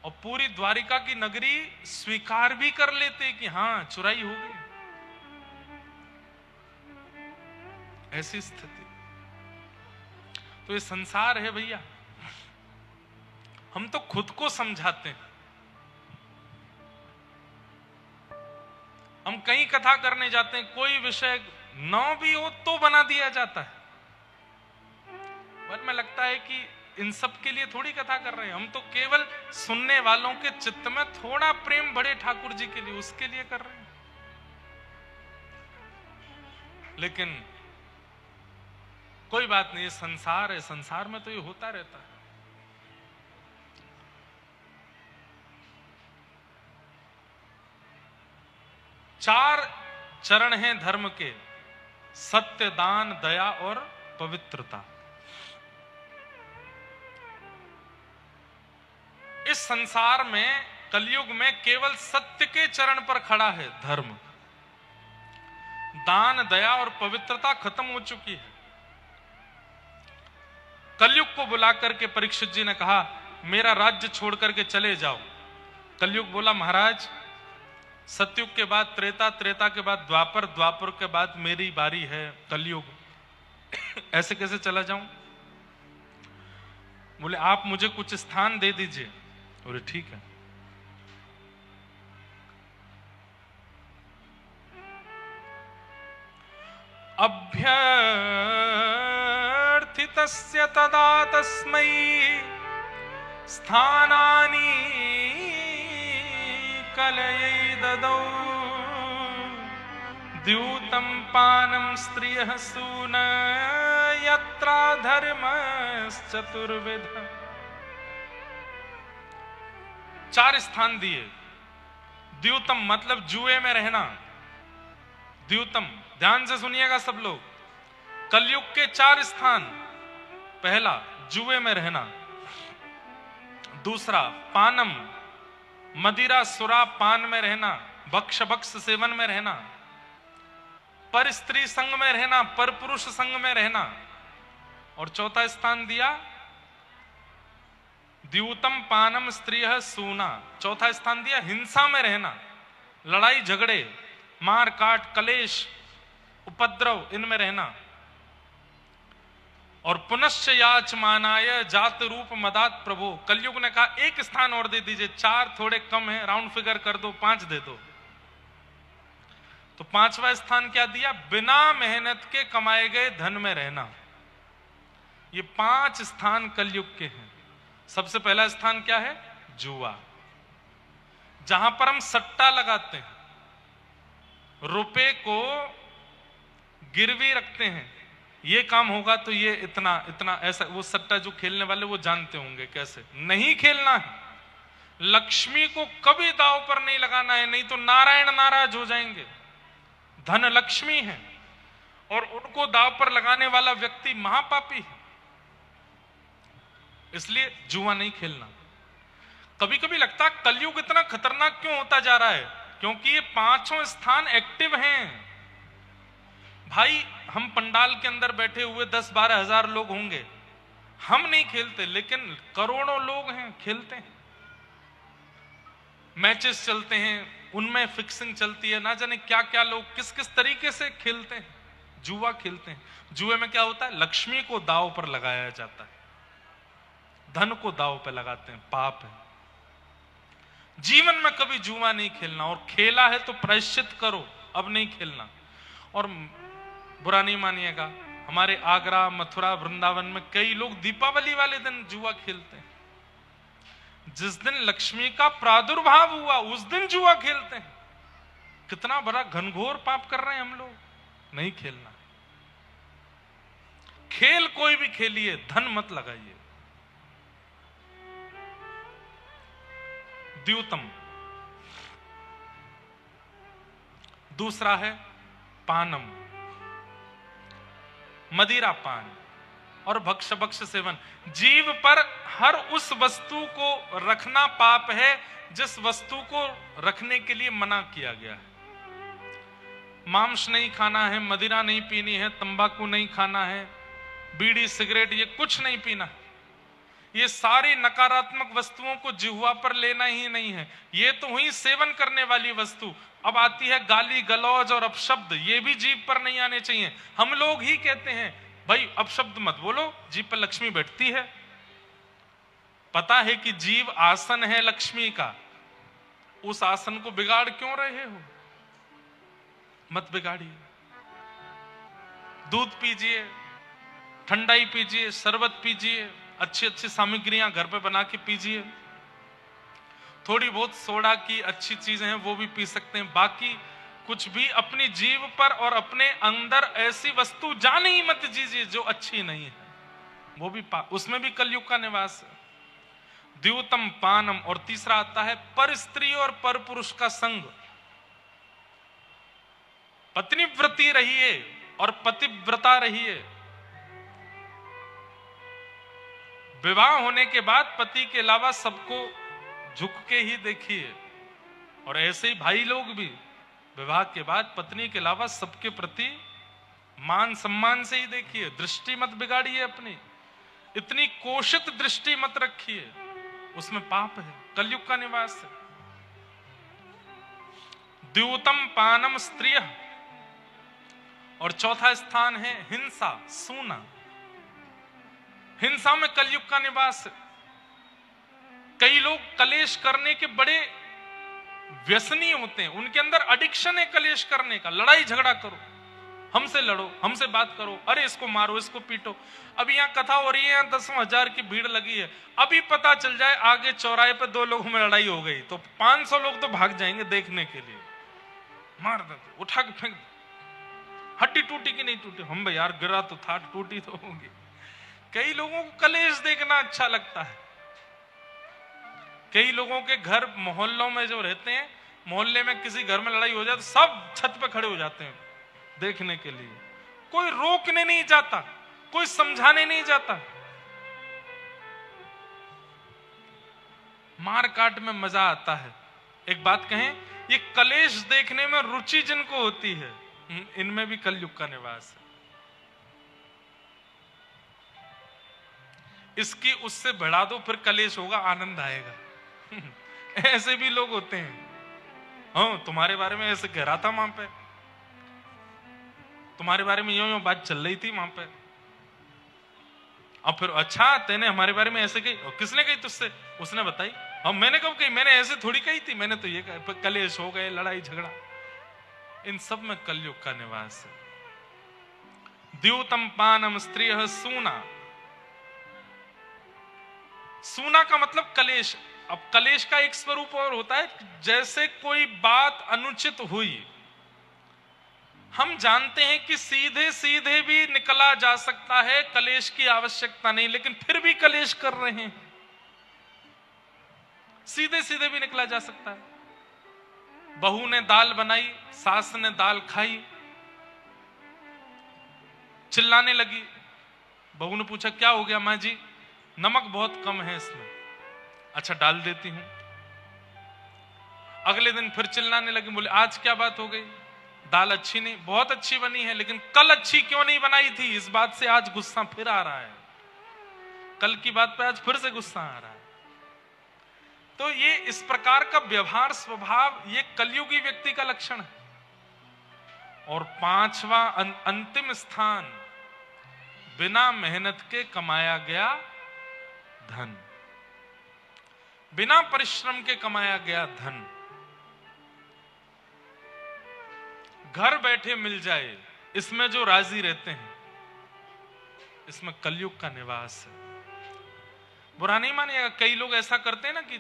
और पूरी द्वारिका की नगरी स्वीकार भी कर लेते कि हाँ चुराई हो गई। ऐसी स्थिति। तो ये संसार है भैया। हम तो खुद को समझाते हैं। हम कहीं कथा करने जाते हैं, कोई विषय न भी हो तो बना दिया जाता है। मन में लगता है कि इन सब के लिए थोड़ी कथा कर रहे हैं, हम तो केवल सुनने वालों के चित्त में थोड़ा प्रेम बढ़े ठाकुर जी के लिए, उसके लिए कर रहे हैं। लेकिन कोई बात नहीं, ये संसार है, संसार में तो ये होता रहता है। चार चरण हैं धर्म के: सत्य, दान, दया और पवित्रता। इस संसार में कलयुग में केवल सत्य के चरण पर खड़ा है धर्म। दान, दया और पवित्रता खत्म हो चुकी है। कलयुग को बुलाकर के परीक्षित जी ने कहा मेरा राज्य छोड़ करके चले जाओ। कलयुग बोला महाराज सतयुग के बाद त्रेता, त्रेता के बाद द्वापर, द्वापर के बाद मेरी बारी है कलयुग, ऐसे कैसे चला जाऊं? बोले आप मुझे कुछ स्थान दे दीजिए। बोले ठीक है। अभ्यर्थितस्य तदा तस्मै स्थानानि कलये ददौ द्यूतं पानं स्त्रियः सून यत्रा धर्मश्चतुर्विध। चार स्थान दिए। द्यूतम मतलब जुए में रहना। द्यूतम, ध्यान से सुनिएगा सब लोग। कलयुग के चार स्थान: पहला जुए में रहना, दूसरा पानम मदिरा सुरा पान में रहना, भक्ष भक्ष सेवन में रहना, पर स्त्री संग में रहना, पर पुरुष संग में रहना, और चौथा स्थान दिया द्यूतम पानम स्त्रियः सूना। चौथा स्थान दिया हिंसा में रहना, लड़ाई झगड़े, मार काट, कलेश, उपद्रव, इनमें रहना। और पुनश्च याचमानाय जात रूप मदात प्रभु। कलयुग ने कहा एक स्थान और दे दीजिए, चार थोड़े कम है, राउंड फिगर कर दो, 5 दे दो। तो पांचवा स्थान क्या दिया? बिना मेहनत के कमाए गए धन में रहना। ये 5 स्थान कलयुग के हैं। सबसे पहला स्थान क्या है? जुआ, जहां पर हम सट्टा लगाते हैं, रुपए को गिरवी रखते हैं, ये काम होगा तो ये इतना इतना, ऐसा। वो सट्टा जो खेलने वाले वो जानते होंगे कैसे नहीं खेलना है। लक्ष्मी को कभी दांव पर नहीं लगाना है, नहीं तो नारायण नाराज हो जाएंगे। धन लक्ष्मी है और उनको दाव पर लगाने वाला व्यक्ति महापापी है। इसलिए जुआ नहीं खेलना। कभी कभी लगता है कलयुग इतना खतरनाक क्यों होता जा रहा है, क्योंकि ये पांचों स्थान एक्टिव हैं। भाई हम पंडाल के अंदर बैठे हुए 10-12 हजार लोग होंगे, हम नहीं खेलते, लेकिन करोड़ों लोग हैं खेलते हैं। मैचेस चलते हैं, उनमें फिक्सिंग चलती है, ना जाने क्या क्या लोग किस किस तरीके से खेलते हैं, जुआ खेलते हैं। जुए में क्या होता है, लक्ष्मी को दांव पर लगाया जाता है, धन को दांव पर लगाते हैं, पाप है। जीवन में कभी जुआ नहीं खेलना, और खेला है तो प्रायश्चित करो, अब नहीं खेलना। और बुरा नहीं मानिएगा, हमारे आगरा, मथुरा, वृंदावन में कई लोग दीपावली वाले दिन जुआ खेलते हैं। जिस दिन लक्ष्मी का प्रादुर्भाव हुआ उस दिन जुआ खेलते हैं। कितना बड़ा घनघोर पाप कर रहे हैं हम लोग। नहीं खेलना। खेल कोई भी खेलिए, धन मत लगाइए। द्यूतम। दूसरा है पानम, मदिरा पान और भक्ष भक्ष सेवन। जीव पर हर उस वस्तु को रखना पाप है जिस वस्तु को रखने के लिए मना किया गया है। मांस नहीं खाना है, मदिरा नहीं पीनी है, तंबाकू नहीं खाना है, बीड़ी सिगरेट ये कुछ नहीं पीना। ये सारी नकारात्मक वस्तुओं को जिह्वा पर लेना ही नहीं है। ये तो हुई सेवन करने वाली वस्तु। अब आती है गाली गलौज और अपशब्द, ये भी जीभ पर नहीं आने चाहिए। हम लोग ही कहते हैं भाई अपशब्द मत बोलो, जीभ पर लक्ष्मी बैठती है। पता है कि जीभ आसन है लक्ष्मी का, उस आसन को बिगाड़ क्यों रहे हो? मत बिगाड़िए। दूध पीजिए, ठंडाई पीजिए, शरबत पीजिए, अच्छी अच्छी सामग्रियां घर पे बना के पीजिए। थोड़ी बहुत सोडा की अच्छी चीजें हैं वो भी पी सकते हैं। बाकी कुछ भी अपनी जीभ पर और अपने अंदर ऐसी वस्तु जाने ही मत दीजिए जो अच्छी नहीं है। वो भी उसमें भी कलयुग का निवास है। द्यूतम पानम। और तीसरा आता है पर स्त्री और पर पुरुष का संग। पत्नीव्रती रहिए और पतिव्रता रहिए। विवाह होने के बाद पति के अलावा सबको झुक के ही देखिए। और ऐसे ही भाई लोग भी विवाह के बाद पत्नी के अलावा सबके प्रति मान सम्मान से ही देखिए। दृष्टि मत बिगाड़िए अपनी, इतनी कोशित दृष्टि मत रखिए, उसमें पाप है, कलयुग का निवास है। द्यूतम पानम स्त्रिय। और चौथा स्थान है हिंसा, सूना। हिंसा में कलयुग का निवास है। कई लोग कलेश करने के बड़े व्यसनी होते हैं, उनके अंदर एडिक्शन है कलेश करने का। लड़ाई झगड़ा करो, हमसे लड़ो, हमसे बात करो, अरे इसको मारो, इसको पीटो। अब यहाँ कथा हो रही है, यहाँ 10,000 की भीड़ लगी है। अभी पता चल जाए आगे चौराहे पे 2 लोगों में लड़ाई हो गई तो 500 लोग तो भाग जाएंगे देखने के लिए। मार दो, उठा के फेंक दो। हड्डी टूटी कि नहीं टूटी? हम भाई यार गिरा तो था, टूटी तो होगी। कई लोगों को कलेश देखना अच्छा लगता है। कई लोगों के घर मोहल्लों में जो रहते हैं, मोहल्ले में किसी घर में लड़ाई हो जाए तो सब छत पे खड़े हो जाते हैं देखने के लिए। कोई रोकने नहीं जाता, कोई समझाने नहीं जाता। मार काट में मजा आता है। एक बात कहें, ये कलेश देखने में रुचि जिनको होती है, इनमें भी कलयुग का निवास है। इसकी उससे बढ़ा दो, फिर कलेश होगा, आनंद आएगा। ऐसे भी लोग होते हैं। हाँ, तुम्हारे बारे में ऐसे कह रहा था वहां पे, तुम्हारे बारे में यूं बात चल रही थी वहां पे। अब फिर अच्छा तेने हमारे बारे में ऐसे कही, और किसने कही तुझसे? उसने बताई। अब मैंने कब कही? मैंने ऐसे थोड़ी कही थी, मैंने तो ये कहा। कलेश हो गए, लड़ाई झगड़ा। इन सब में कलयुग का निवास है। द्यूतम पानम स्त्रियः सूना। सूना का मतलब कलेश। अब कलेश का एक स्वरूप और होता है, जैसे कोई बात अनुचित हुई, हम जानते हैं कि सीधे सीधे भी निकला जा सकता है, कलेश की आवश्यकता नहीं, लेकिन फिर भी कलेश कर रहे हैं। सीधे सीधे भी निकला जा सकता है। बहू ने दाल बनाई, सास ने दाल खाई, चिल्लाने लगी। बहू ने पूछा क्या हो गया माँ जी? नमक बहुत कम है इसमें। अच्छा डाल देती हूं। अगले दिन फिर चिल्लाने लगी, बोले आज क्या बात हो गई? दाल अच्छी नहीं, बहुत अच्छी बनी है, लेकिन कल अच्छी क्यों नहीं बनाई थी? इस बात से आज गुस्सा फिर आ रहा है, कल की बात पे आज फिर से गुस्सा आ रहा है। तो ये इस प्रकार का व्यवहार स्वभाव ये कलयुगी व्यक्ति का लक्षण है। और पांचवा अंतिम स्थान, बिना मेहनत के कमाया गया धन, बिना परिश्रम के कमाया गया धन घर बैठे मिल जाए, इसमें जो राजी रहते हैं, इसमें कलयुग का निवास है। बुरा नहीं मानिएगा, कई लोग ऐसा करते हैं ना कि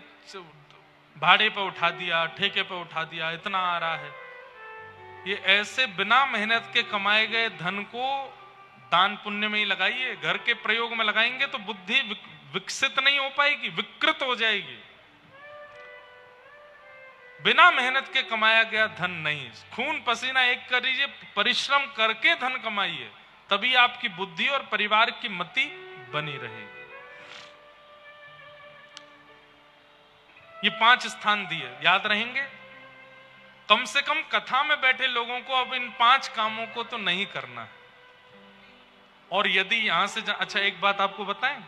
भाड़े पे उठा दिया, ठेके पे उठा दिया, इतना आ रहा है। ये ऐसे बिना मेहनत के कमाए गए धन को दान पुण्य में ही लगाइए। घर के प्रयोग में लगाएंगे तो बुद्धि विकसित नहीं हो पाएगी, विकृत हो जाएगी। बिना मेहनत के कमाया गया धन नहीं, खून पसीना एक करिए, परिश्रम करके धन कमाइए, तभी आपकी बुद्धि और परिवार की मति बनी रहेगी। ये 5 स्थान दिए, याद रहेंगे। कम से कम कथा में बैठे लोगों को अब इन 5 कामों को तो नहीं करना है। और यदि यहां से अच्छा एक बात आपको बताएं,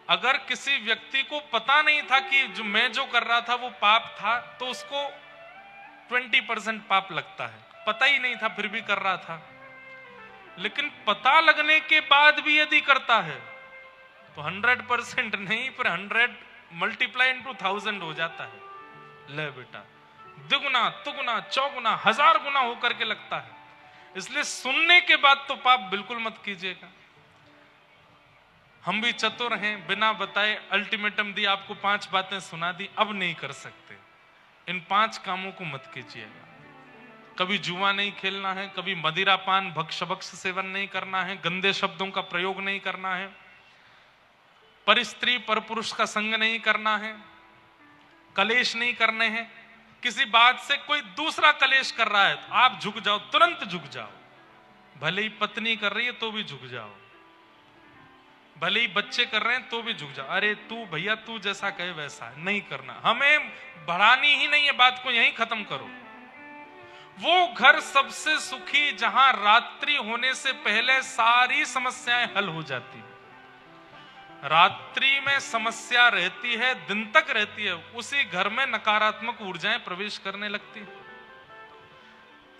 अगर किसी व्यक्ति को पता नहीं था कि जो कर रहा था वो पाप था, तो उसको 20% पाप लगता है। पता ही नहीं था फिर भी कर रहा था। लेकिन पता लगने के बाद भी यदि करता है तो 100% नहीं, पर 100 मल्टीप्लाई इंटू 1000 हो जाता है। ले बेटा, दुगुना तुगुना चौगुना 1000 गुना होकर के लगता है। इसलिए सुनने के बाद तो पाप बिल्कुल मत कीजिएगा। हम भी चतुर हैं, बिना बताए अल्टीमेटम दिया, आपको 5 बातें सुना दी, अब नहीं कर सकते। इन 5 कामों को मत कीजिएगा। कभी जुआ नहीं खेलना है, कभी मदिरापान भक्ष सेवन नहीं करना है, गंदे शब्दों का प्रयोग नहीं करना है, परिस्त्री पर पुरुष का संग नहीं करना है, कलेश नहीं करने हैं। किसी बात से कोई दूसरा कलेश कर रहा है तो आप झुक जाओ, तुरंत झुक जाओ। भले ही पत्नी कर रही है तो भी झुक जाओ, भले ही बच्चे कर रहे हैं तो भी झुक जाओ। अरे तू भैया, तू जैसा कहे वैसा है, नहीं करना। हमें बढ़ानी ही नहीं है, बात को यहीं खत्म करो। वो घर सबसे सुखी जहां रात्रि होने से पहले सारी समस्याएं हल हो जाती है। रात्रि में समस्या रहती है, दिन तक रहती है, उसी घर में नकारात्मक ऊर्जाएं प्रवेश करने लगती है।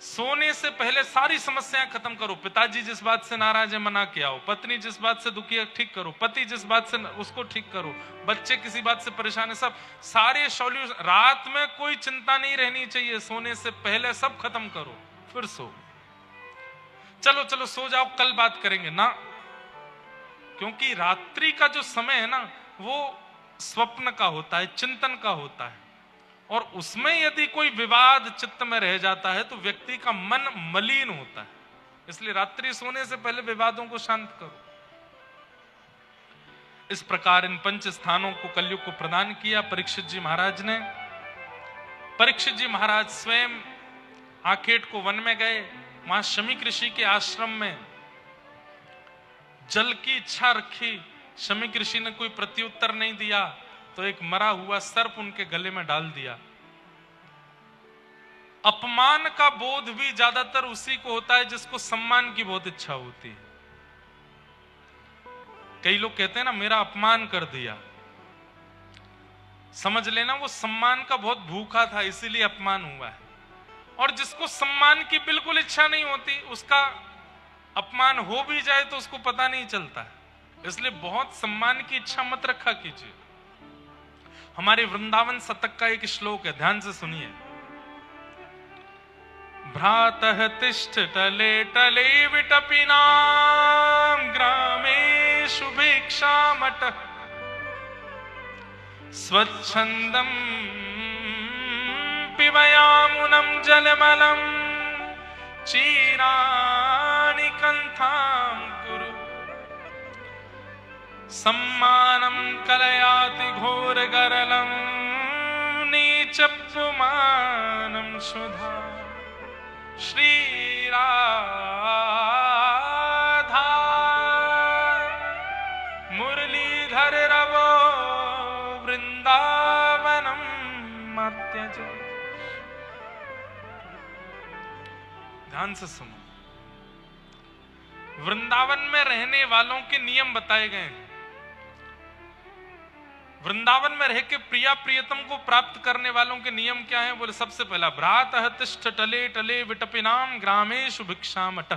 सोने से पहले सारी समस्याएं खत्म करो। पिताजी जिस बात से नाराज है मना के आओ, पत्नी जिस बात से दुखी है ठीक करो, पति जिस बात से उसको ठीक करो, बच्चे किसी बात से परेशान है, सब सारे सॉल्यूशन। रात में कोई चिंता नहीं रहनी चाहिए, सोने से पहले सब खत्म करो, फिर सो। चलो चलो सो जाओ, कल बात करेंगे ना, क्योंकि रात्रि का जो समय है ना, वो स्वप्न का होता है, चिंतन का होता है। और उसमें यदि कोई विवाद चित्त में रह जाता है तो व्यक्ति का मन मलिन होता है। इसलिए रात्रि सोने से पहले विवादों को शांत करो। इस प्रकार इन 5 स्थानों को कलयुग को प्रदान किया परीक्षित जी महाराज ने। परीक्षित जी महाराज स्वयं आखेट को वन में गए, वहां शमीक ऋषि के आश्रम में जल की इच्छा रखी। शमीक ऋषि ने कोई प्रत्युत्तर नहीं दिया तो एक मरा हुआ सर्प उनके गले में डाल दिया। अपमान का बोध भी ज्यादातर उसी को होता है जिसको सम्मान की बहुत इच्छा होती है। कई लोग कहते हैं ना मेरा अपमान कर दिया, समझ लेना वो सम्मान का बहुत भूखा था इसीलिए अपमान हुआ है। और जिसको सम्मान की बिल्कुल इच्छा नहीं होती, उसका अपमान हो भी जाए तो उसको पता नहीं चलता है। इसलिए बहुत सम्मान की इच्छा मत रखा कीजिए। हमारे वृंदावन शतक का एक श्लोक है, ध्यान से सुनिए। भ्रातः तिष्ठ तले तले विटपिनां ग्रामेषु भिक्षामटः स्वच्छन्दं पिबयामुनं जलमलं चीराणि कन्थां कुरु सम्मानं कलयाति घोरगरलं नीचपुमानं सुधा। श्री राधा वृंदावनम मत्यज। ध्यान से सुनो, वृंदावन में रहने वालों के नियम बताए गए हैं। वृंदावन में रह के प्रिया प्रियतम को प्राप्त करने वालों के नियम क्या हैं? बोले सबसे पहला, भ्रातः तिष्ठ टले टले विटपिनाम ग्रामेषु भिक्षामट।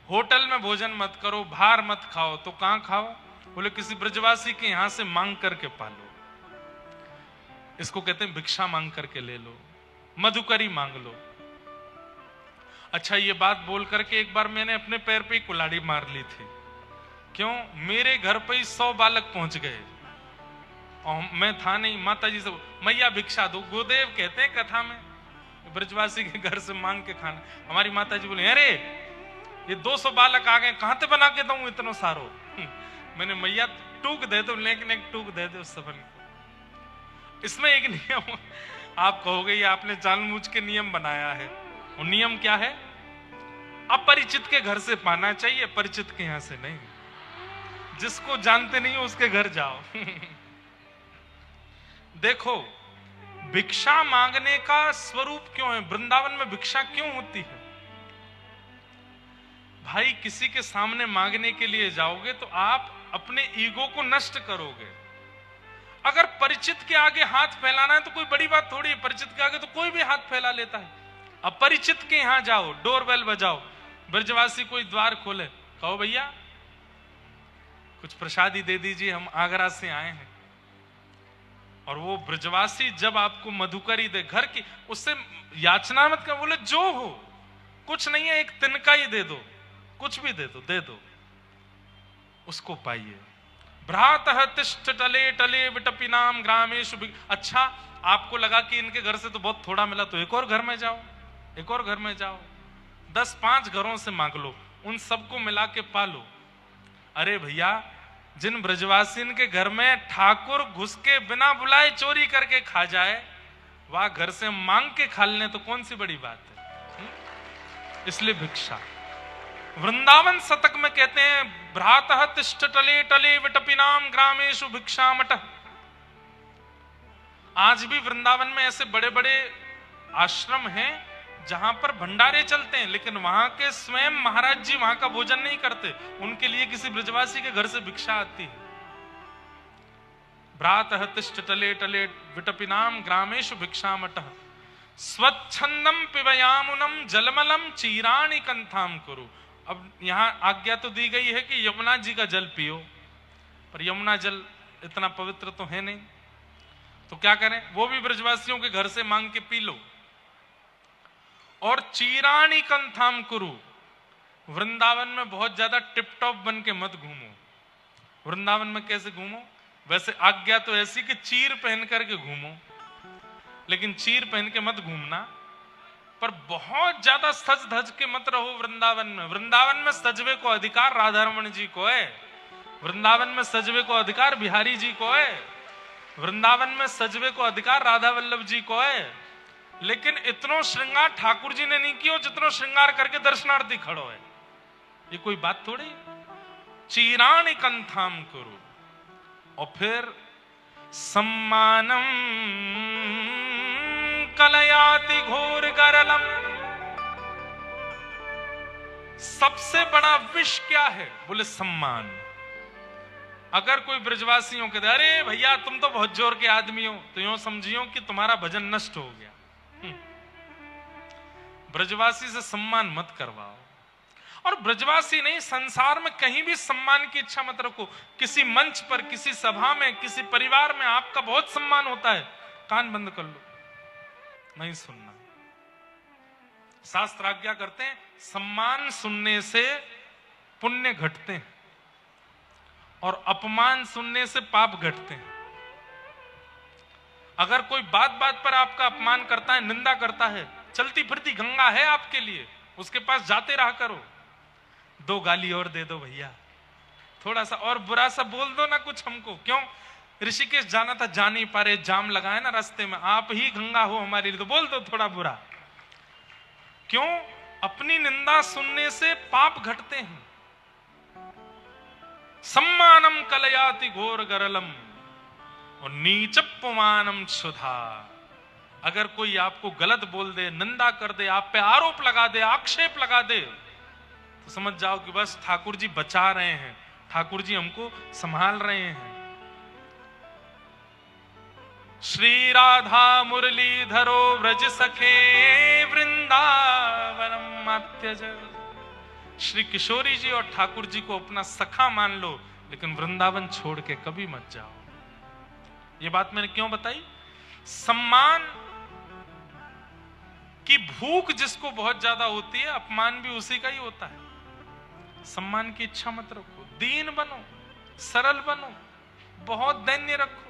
होटल में भोजन मत करो, बाहर मत खाओ। तो कहां खाओ? बोले किसी ब्रजवासी के यहां से मांग करके पालो। इसको कहते हैं भिक्षा मांग करके ले लो, मधुकरी मांग लो। अच्छा, ये बात बोल करके एक बार मैंने अपने पैर पे कुल्हाड़ी मार ली थी। क्यों? मेरे घर पे ही 100 बालक पहुंच गए और मैं था नहीं। माता जी से मैया भिक्षा दो, गुरुदेव कहते हैं कथा में ब्रजवासी के घर से मांग के खाना। हमारी माता जी बोले, अरे ये 200 बालक आ गए, कहां से बना के दूं इतनो सारो? मैंने मैया टूक दे दो, लेकिन एक टूक दे दो सबन को। इसमें एक नियम, आप कहोगे ये आपने जानबूझ के नियम बनाया है। वो नियम क्या है? अपरिचित के घर से पाना चाहिए, परिचित के यहां से नहीं। जिसको जानते नहीं हो उसके घर जाओ। देखो, भिक्षा मांगने का स्वरूप क्यों है? वृंदावन में भिक्षा क्यों होती है? भाई, किसी के सामने मांगने के लिए जाओगे तो आप अपने ईगो को नष्ट करोगे। अगर परिचित के आगे हाथ फैलाना है तो कोई बड़ी बात थोड़ी है। परिचित के आगे तो कोई भी हाथ फैला लेता है। अपरिचित के यहां जाओ, डोरबेल बजाओ, ब्रजवासी कोई द्वार खोले, कहो भैया कुछ प्रसादी दे दीजिए, हम आगरा से आए हैं। और वो ब्रजवासी जब आपको मधुकरी दे घर की, उससे याचना मत कर। बोले जो हो, कुछ नहीं है, एक तिनका ही दे दो, कुछ भी दे दो, उसको पाइए। भ्रातः तिष्ठ टले टले विटपिनाम ग्रामेषु। अच्छा, आपको लगा कि इनके घर से तो बहुत थोड़ा मिला, तो एक और घर में जाओ, एक और घर में जाओ, 10-5 घरों से मांग लो, उन सबको मिला के पालो। अरे भैया, जिन ब्रजवासीन के घर में ठाकुर घुस के बिना बुलाए चोरी करके खा जाए, वह घर से मांग के खा लेने तो कौन सी बड़ी बात है? इसलिए भिक्षा। वृंदावन शतक में कहते हैं, भ्रातः तिष्ठ टले टले विटपिनाम ग्रामेषु भिक्षामट। आज भी वृंदावन में ऐसे बड़े बड़े आश्रम हैं जहां पर भंडारे चलते हैं, लेकिन वहां के स्वयं महाराज जी वहां का भोजन नहीं करते, उनके लिए किसी ब्रजवासी के घर से भिक्षा आती है। भ्रातः तिष्ठ टले टले विटपिनाम ग्रामेषु भिक्षामट। स्वच्छंदम पिबयामुनम जलमलम चीराणि कंथाम कुरु। अब यहां आज्ञा तो दी गई है कि यमुना जी का जल पियो, पर यमुना जल इतना पवित्र तो है नहीं, तो क्या करें? वो भी ब्रजवासियों के घर से मांग के पी लो। और चीराणी कंथाम कुरु। वृंदावन में बहुत ज्यादा टिपटॉप बन के मत घूमो। वृंदावन में कैसे घूमो? वैसे आज्ञा तो ऐसी कि चीर पहन करके घूमो, लेकिन चीर पहन के मत घूमना। पर बहुत ज्यादा सज धज के मत रहो वृंदावन में। वृंदावन में सजवे को अधिकार राधारमण जी को है, वृंदावन में सजवे को अधिकार बिहारी जी को है, वृंदावन में सजवे को अधिकार राधा वल्लभ जी को है। लेकिन इतनो श्रृंगार ठाकुर जी ने नहीं किया जितनो श्रृंगार करके दर्शनार्थी खड़ो है। ये कोई बात थोड़ी। चीराणि कंथाम कुरु। और फिर सम्मानम कलयाति घोर गरलम। सबसे बड़ा विष क्या है? बोले सम्मान। अगर कोई ब्रजवासियों के अरे भैया तुम तो बहुत जोर के आदमी हो, तो यूं समझियो कि तुम्हारा भजन नष्ट हो गया। ब्रजवासी से सम्मान मत करवाओ। और ब्रजवासी नहीं, संसार में कहीं भी सम्मान की इच्छा मत रखो। किसी मंच पर, किसी सभा में, किसी परिवार में आपका बहुत सम्मान होता है, कान बंद कर लो, नहीं सुनना। शास्त्र आज्ञा करते हैं, सम्मान सुनने से पुण्य घटते हैं और अपमान सुनने से पाप घटते हैं। अगर कोई बात बात पर आपका अपमान करता है, निंदा करता है, चलती फिरती गंगा है आपके लिए, उसके पास जाते रहा करो। 2 गाली और दे दो भैया, थोड़ा सा और बुरा सा बोल दो ना कुछ हमको। क्यों? ऋषिकेश जाना था, जा नहीं पा रहे, जाम लगा है ना रास्ते में, आप ही गंगा हो हमारे लिए, तो बोल दो थोड़ा बुरा। क्यों? अपनी निंदा सुनने से पाप घटते हैं। सम्मानम कलयाति घोर गरलम। और नीच पुमानम क्षुधा, अगर कोई आपको गलत बोल दे, निंदा कर दे, आप पे आरोप लगा दे, आक्षेप लगा दे, तो समझ जाओ कि बस ठाकुर जी बचा रहे हैं, ठाकुर जी हमको संभाल रहे हैं। श्री राधा मुरलीधरो व्रज सखे वृंदावनम मात्यज। श्री किशोरी जी और ठाकुर जी को अपना सखा मान लो, लेकिन वृंदावन छोड़ के कभी मत जाओ। ये बात मैंने क्यों बताई? सम्मान की भूख जिसको बहुत ज्यादा होती है, अपमान भी उसी का ही होता है। सम्मान की इच्छा मत रखो, दीन बनो, सरल बनो, बहुत दैन्य रखो।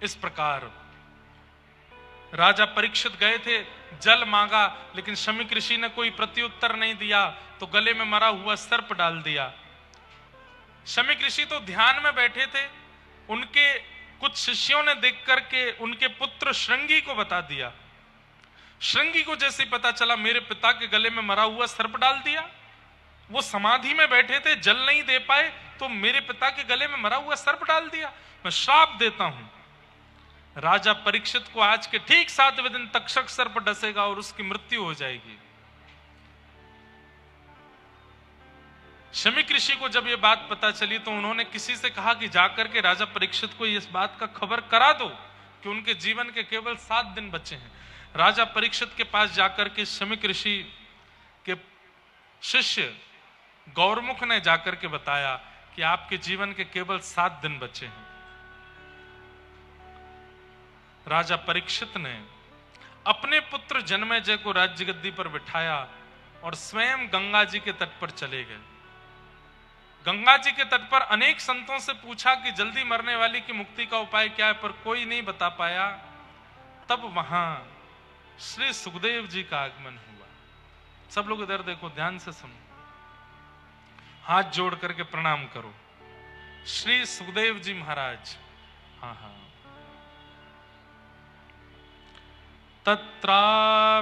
इस प्रकार राजा परीक्षित गए थे, जल मांगा, लेकिन शमीक ऋषि ने कोई प्रत्युत्तर नहीं दिया, तो गले में मरा हुआ सर्प डाल दिया। शमीक ऋषि तो ध्यान में बैठे थे, उनके कुछ शिष्यों ने देख करके उनके पुत्र श्रृंगी को बता दिया। श्रृंगी को जैसे पता चला मेरे पिता के गले में मरा हुआ सर्प डाल दिया, वो समाधि में बैठे थे, जल नहीं दे पाए, तो मेरे पिता के गले में मरा हुआ सर्प डाल दिया, मैं श्राप देता हूं। राजा परीक्षित को आज के ठीक 7वें दिन तक्षक सर्प डसेगा और उसकी मृत्यु हो जाएगी। शमीक ऋषि को जब यह बात पता चली तो उन्होंने किसी से कहा कि जाकर के राजा परीक्षित को इस बात का खबर करा दो कि उनके जीवन के केवल 7 दिन बचे हैं। राजा परीक्षित के पास जाकर के शमीक ऋषि के शिष्य गौरमुख ने जाकर के बताया कि आपके जीवन के केवल 7 दिन बचे हैं। राजा परीक्षित ने अपने पुत्र जन्मेजय को राज्य गद्दी पर बिठाया और स्वयं गंगा जी के तट पर चले गए। गंगा जी के तट पर अनेक संतों से पूछा कि जल्दी मरने वाली की मुक्ति का उपाय क्या है, पर कोई नहीं बता पाया। तब वहां श्री सुखदेव जी का आगमन हुआ। सब लोग इधर देखो, ध्यान से सुनो, हाथ जोड़ करके प्रणाम करो। श्री सुखदेव जी महाराज, हाँ हाँ। तत्रा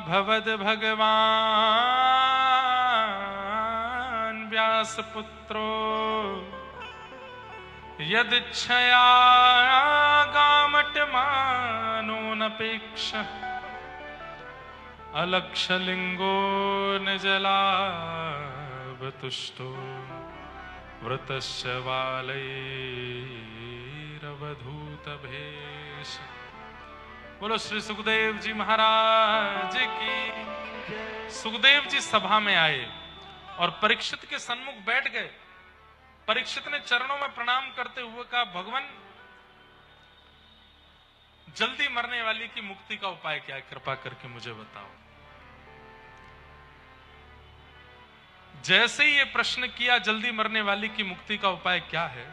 भवद भगवान व्यासपुत्रो यदिच्छया गामटमानो नपेक्ष अलक्षलिंगो निजलाभतुष्टो वृतस्य बालैरवधूत भेष। बोलो श्री सुखदेव जी महाराज की। सुखदेव जी सभा में आए और परीक्षित के सन्मुख बैठ गए। परीक्षित ने चरणों में प्रणाम करते हुए कहा, भगवान जल्दी मरने वाली की मुक्ति का उपाय क्या है, कृपा करके मुझे बताओ। जैसे ही ये प्रश्न किया, जल्दी मरने वाली की मुक्ति का उपाय क्या है,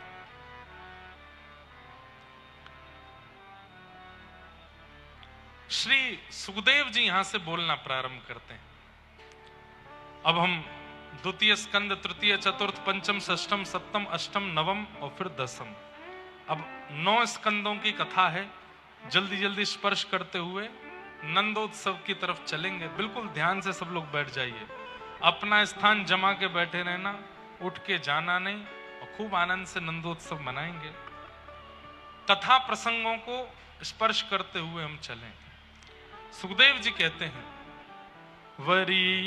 श्री सुखदेव जी यहां से बोलना प्रारंभ करते हैं। अब हम द्वितीय स्कंद, तृतीय, चतुर्थ, पंचम, षष्ठम, सप्तम, अष्टम, नवम और फिर 10म, अब 9 स्कंदों की कथा है। जल्दी जल्दी स्पर्श करते हुए नंदोत्सव की तरफ चलेंगे। बिल्कुल ध्यान से सब लोग बैठ जाइए, अपना स्थान जमा के बैठे रहना, उठ के जाना नहीं, और खूब आनंद से नंदोत्सव मनाएंगे। कथा प्रसंगों को स्पर्श करते हुए हम चलें। सुखदेव जी कहते हैं, वरीयानेशते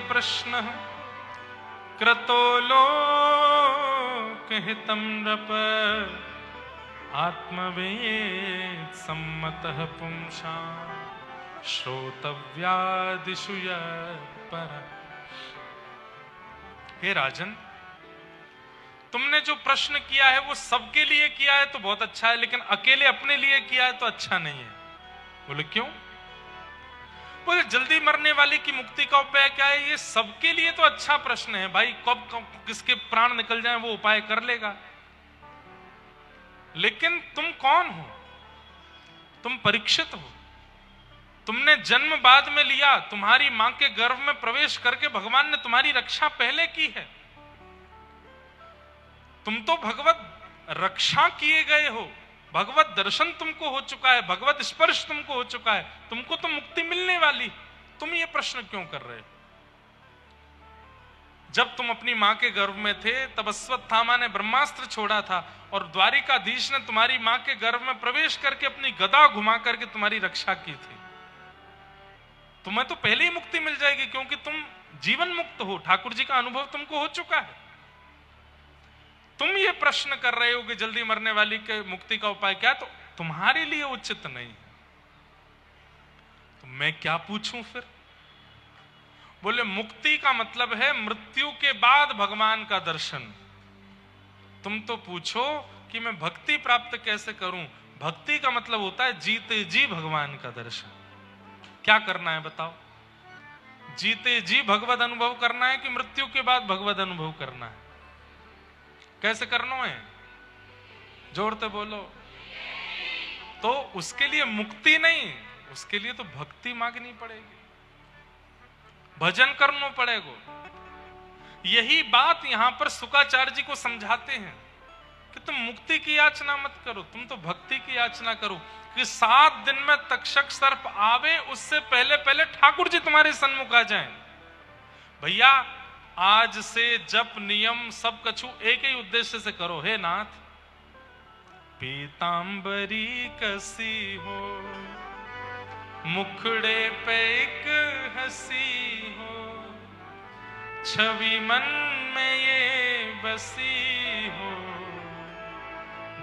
प्रश्न क्रतो लोकहितं नृप आत्मवेद सम्मतः पुंसा श्रोतव्यादिषु पर। हे राजन, तुमने जो प्रश्न किया है वो सबके लिए किया है तो बहुत अच्छा है, लेकिन अकेले अपने लिए किया है तो अच्छा नहीं है। बोले क्यों? बोले जल्दी मरने वाली की मुक्ति का उपाय क्या है, ये सबके लिए तो अच्छा प्रश्न है भाई, कब किसके प्राण निकल जाए वो उपाय कर लेगा। लेकिन तुम कौन हो? तुम परीक्षित हो। तुमने जन्म बाद में लिया, तुम्हारी मां के गर्भ में प्रवेश करके भगवान ने तुम्हारी रक्षा पहले की है। तुम तो भगवत रक्षा किए गए हो, भगवत दर्शन तुमको हो चुका है, भगवत स्पर्श तुमको हो चुका है, तुमको तो मुक्ति मिलने वाली। तुम ये प्रश्न क्यों कर रहे हो? जब तुम अपनी मां के गर्भ में थे तब अश्वत्थामा ने ब्रह्मास्त्र छोड़ा था और द्वारिकाधीश ने तुम्हारी मां के गर्भ में प्रवेश करके अपनी गदा घुमा करके तुम्हारी रक्षा की थी। तुम्हें तो पहले ही मुक्ति मिल जाएगी क्योंकि तुम जीवन मुक्त हो, ठाकुर जी का अनुभव तुमको हो चुका है। तुम ये प्रश्न कर रहे हो कि जल्दी मरने वाली के मुक्ति का उपाय क्या, तो तुम्हारे लिए उचित नहीं। तो मैं क्या पूछूं फिर? बोले मुक्ति का मतलब है मृत्यु के बाद भगवान का दर्शन। तुम तो पूछो कि मैं भक्ति प्राप्त कैसे करूं। भक्ति का मतलब होता है जीते जी भगवान का दर्शन। क्या करना है बताओ? जीते जी भगवद अनुभव करना है कि मृत्यु के बाद भगवद अनुभव करना है? कैसे करना है? जोर से बोलो। तो उसके लिए मुक्ति नहीं, उसके लिए तो भक्ति मांगनी पड़ेगी, भजन करना पड़ेगा। यही बात यहां पर शुकाचार्य जी को समझाते हैं कि तुम मुक्ति की याचना मत करो, तुम तो भक्ति की याचना करो कि 7 दिन में तक्षक सर्प आवे उससे पहले पहले ठाकुर जी तुम्हारे सन्मुख आ जाएं। भैया आज से जप नियम सब कछु एक ही उद्देश्य से करो। हे नाथ पीतांबरी कसी हो, मुखड़े पे एक हंसी हो, छवि मन में ये बसी हो,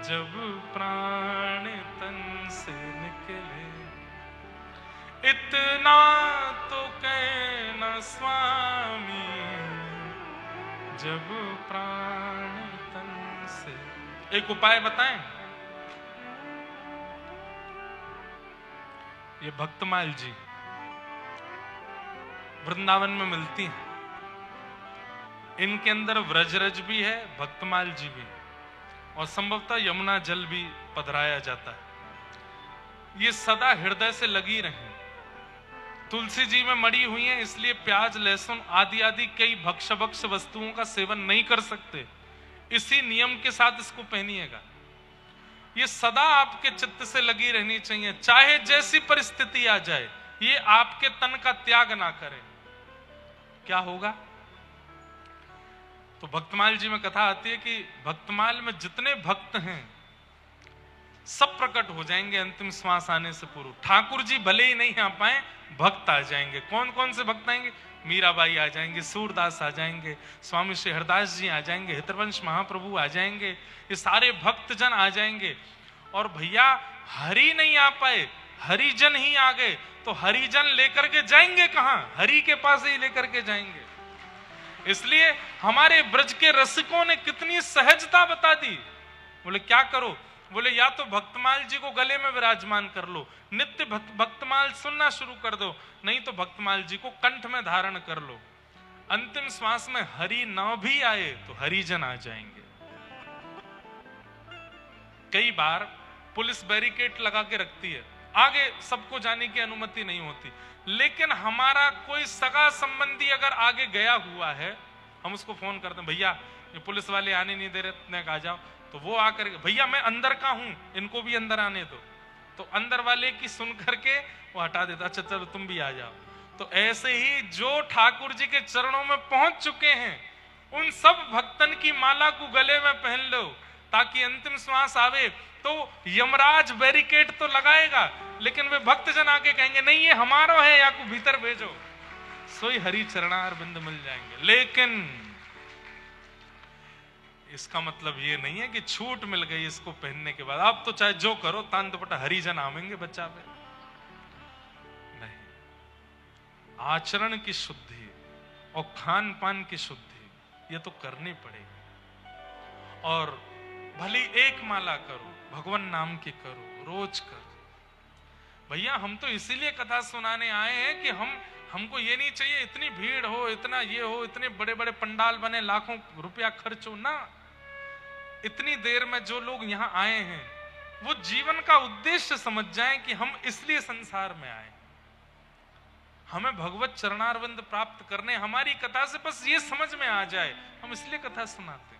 जब प्राण तन से निकले। इतना तो कहना स्वामी, जब प्राण तन से। एक उपाय बताएं। ये भक्तमाल जी वृंदावन में मिलती हैं। इनके अंदर व्रजरज भी है, भक्तमाल जी भी, और संभवतः यमुना जल भी पधराया जाता है। ये सदा हृदय से लगी रही। तुलसी जी में मड़ी हुई हैं, इसलिए प्याज लहसुन आदि आदि कई भक्ष वस्तुओं का सेवन नहीं कर सकते। इसी नियम के साथ इसको पहनिएगा। ये सदा आपके चित्त से लगी रहनी चाहिए, चाहे जैसी परिस्थिति आ जाए। ये आपके तन का त्याग ना करे। क्या होगा? तो भक्तमाल जी में कथा आती है कि भक्तमाल में जितने भक्त हैं सब प्रकट हो जाएंगे अंतिम श्वास आने से पूर्व। ठाकुर जी भले ही नहीं आ पाए, भक्त आ जाएंगे। कौन कौन से भक्त आएंगे? मीराबाई आ जाएंगे, सूरदास आ जाएंगे, स्वामी श्री हरदास जी आ जाएंगे, हितवंश महाप्रभु आ जाएंगे, ये सारे भक्तजन आ जाएंगे। और भैया हरि नहीं आ पाए, हरिजन ही आ गए, तो हरिजन लेकर के जाएंगे कहां? हरि के पास ही लेकर के जाएंगे। इसलिए हमारे ब्रज के रसिकों ने कितनी सहजता बता दी। बोले क्या करो? बोले या तो भक्तमाल जी को गले में विराजमान कर लो, नित्य भक्तमाल सुनना शुरू कर दो, नहीं तो भक्तमाल जी को कंठ में धारण कर लो। अंतिम श्वास में हरि ना भी आए तो हरिजन आ जाएंगे। कई बार पुलिस बैरिकेड लगा के रखती है, आगे सबको जाने की अनुमति नहीं होती, लेकिन हमारा कोई सगा संबंधी अगर आगे गया हुआ है, हम उसको फोन करते हैं, भैया ये पुलिस वाले आने नहीं दे रहे, आ जाओ। तो वो आकर, भैया मैं अंदर का हूं, इनको भी अंदर आने दो। तो अंदर वाले की सुन करके वो हटा देता, अच्छा चलो तुम भी आ जाओ। तो ऐसे ही जो ठाकुर जी के चरणों में पहुंच चुके हैं, उन सब भक्तन की माला को गले में पहन लो, ताकि अंतिम श्वास आवे तो यमराज बैरिकेड तो लगाएगा, लेकिन वे भक्तजन आके कहेंगे नहीं ये हमारा है, या को भीतर भेजो, सोई हरि चरणार बिंद मिल जाएंगे। लेकिन इसका मतलब ये नहीं है कि छूट मिल गई इसको पहनने के बाद, अब तो चाहे जो करो, तान दुपट्टा हरिजन आवेंगे बच्चा पे। नहीं, आचरण की शुद्धि और खान पान की शुद्धि ये तो करनी पड़ेगी। और भली एक माला करो, भगवान नाम की करो, रोज करो। भैया हम तो इसीलिए कथा सुनाने आए हैं कि हमको ये नहीं चाहिए इतनी भीड़ हो, इतना ये हो, इतने बड़े बड़े पंडाल बने, लाखों रुपया खर्च हो ना। इतनी देर में जो लोग यहाँ आए हैं वो जीवन का उद्देश्य समझ जाएं कि हम इसलिए संसार में आए, हमें भगवत चरणारविंद प्राप्त करने, हमारी कथा से बस ये समझ में आ जाए, हम इसलिए कथा सुनाते हैं।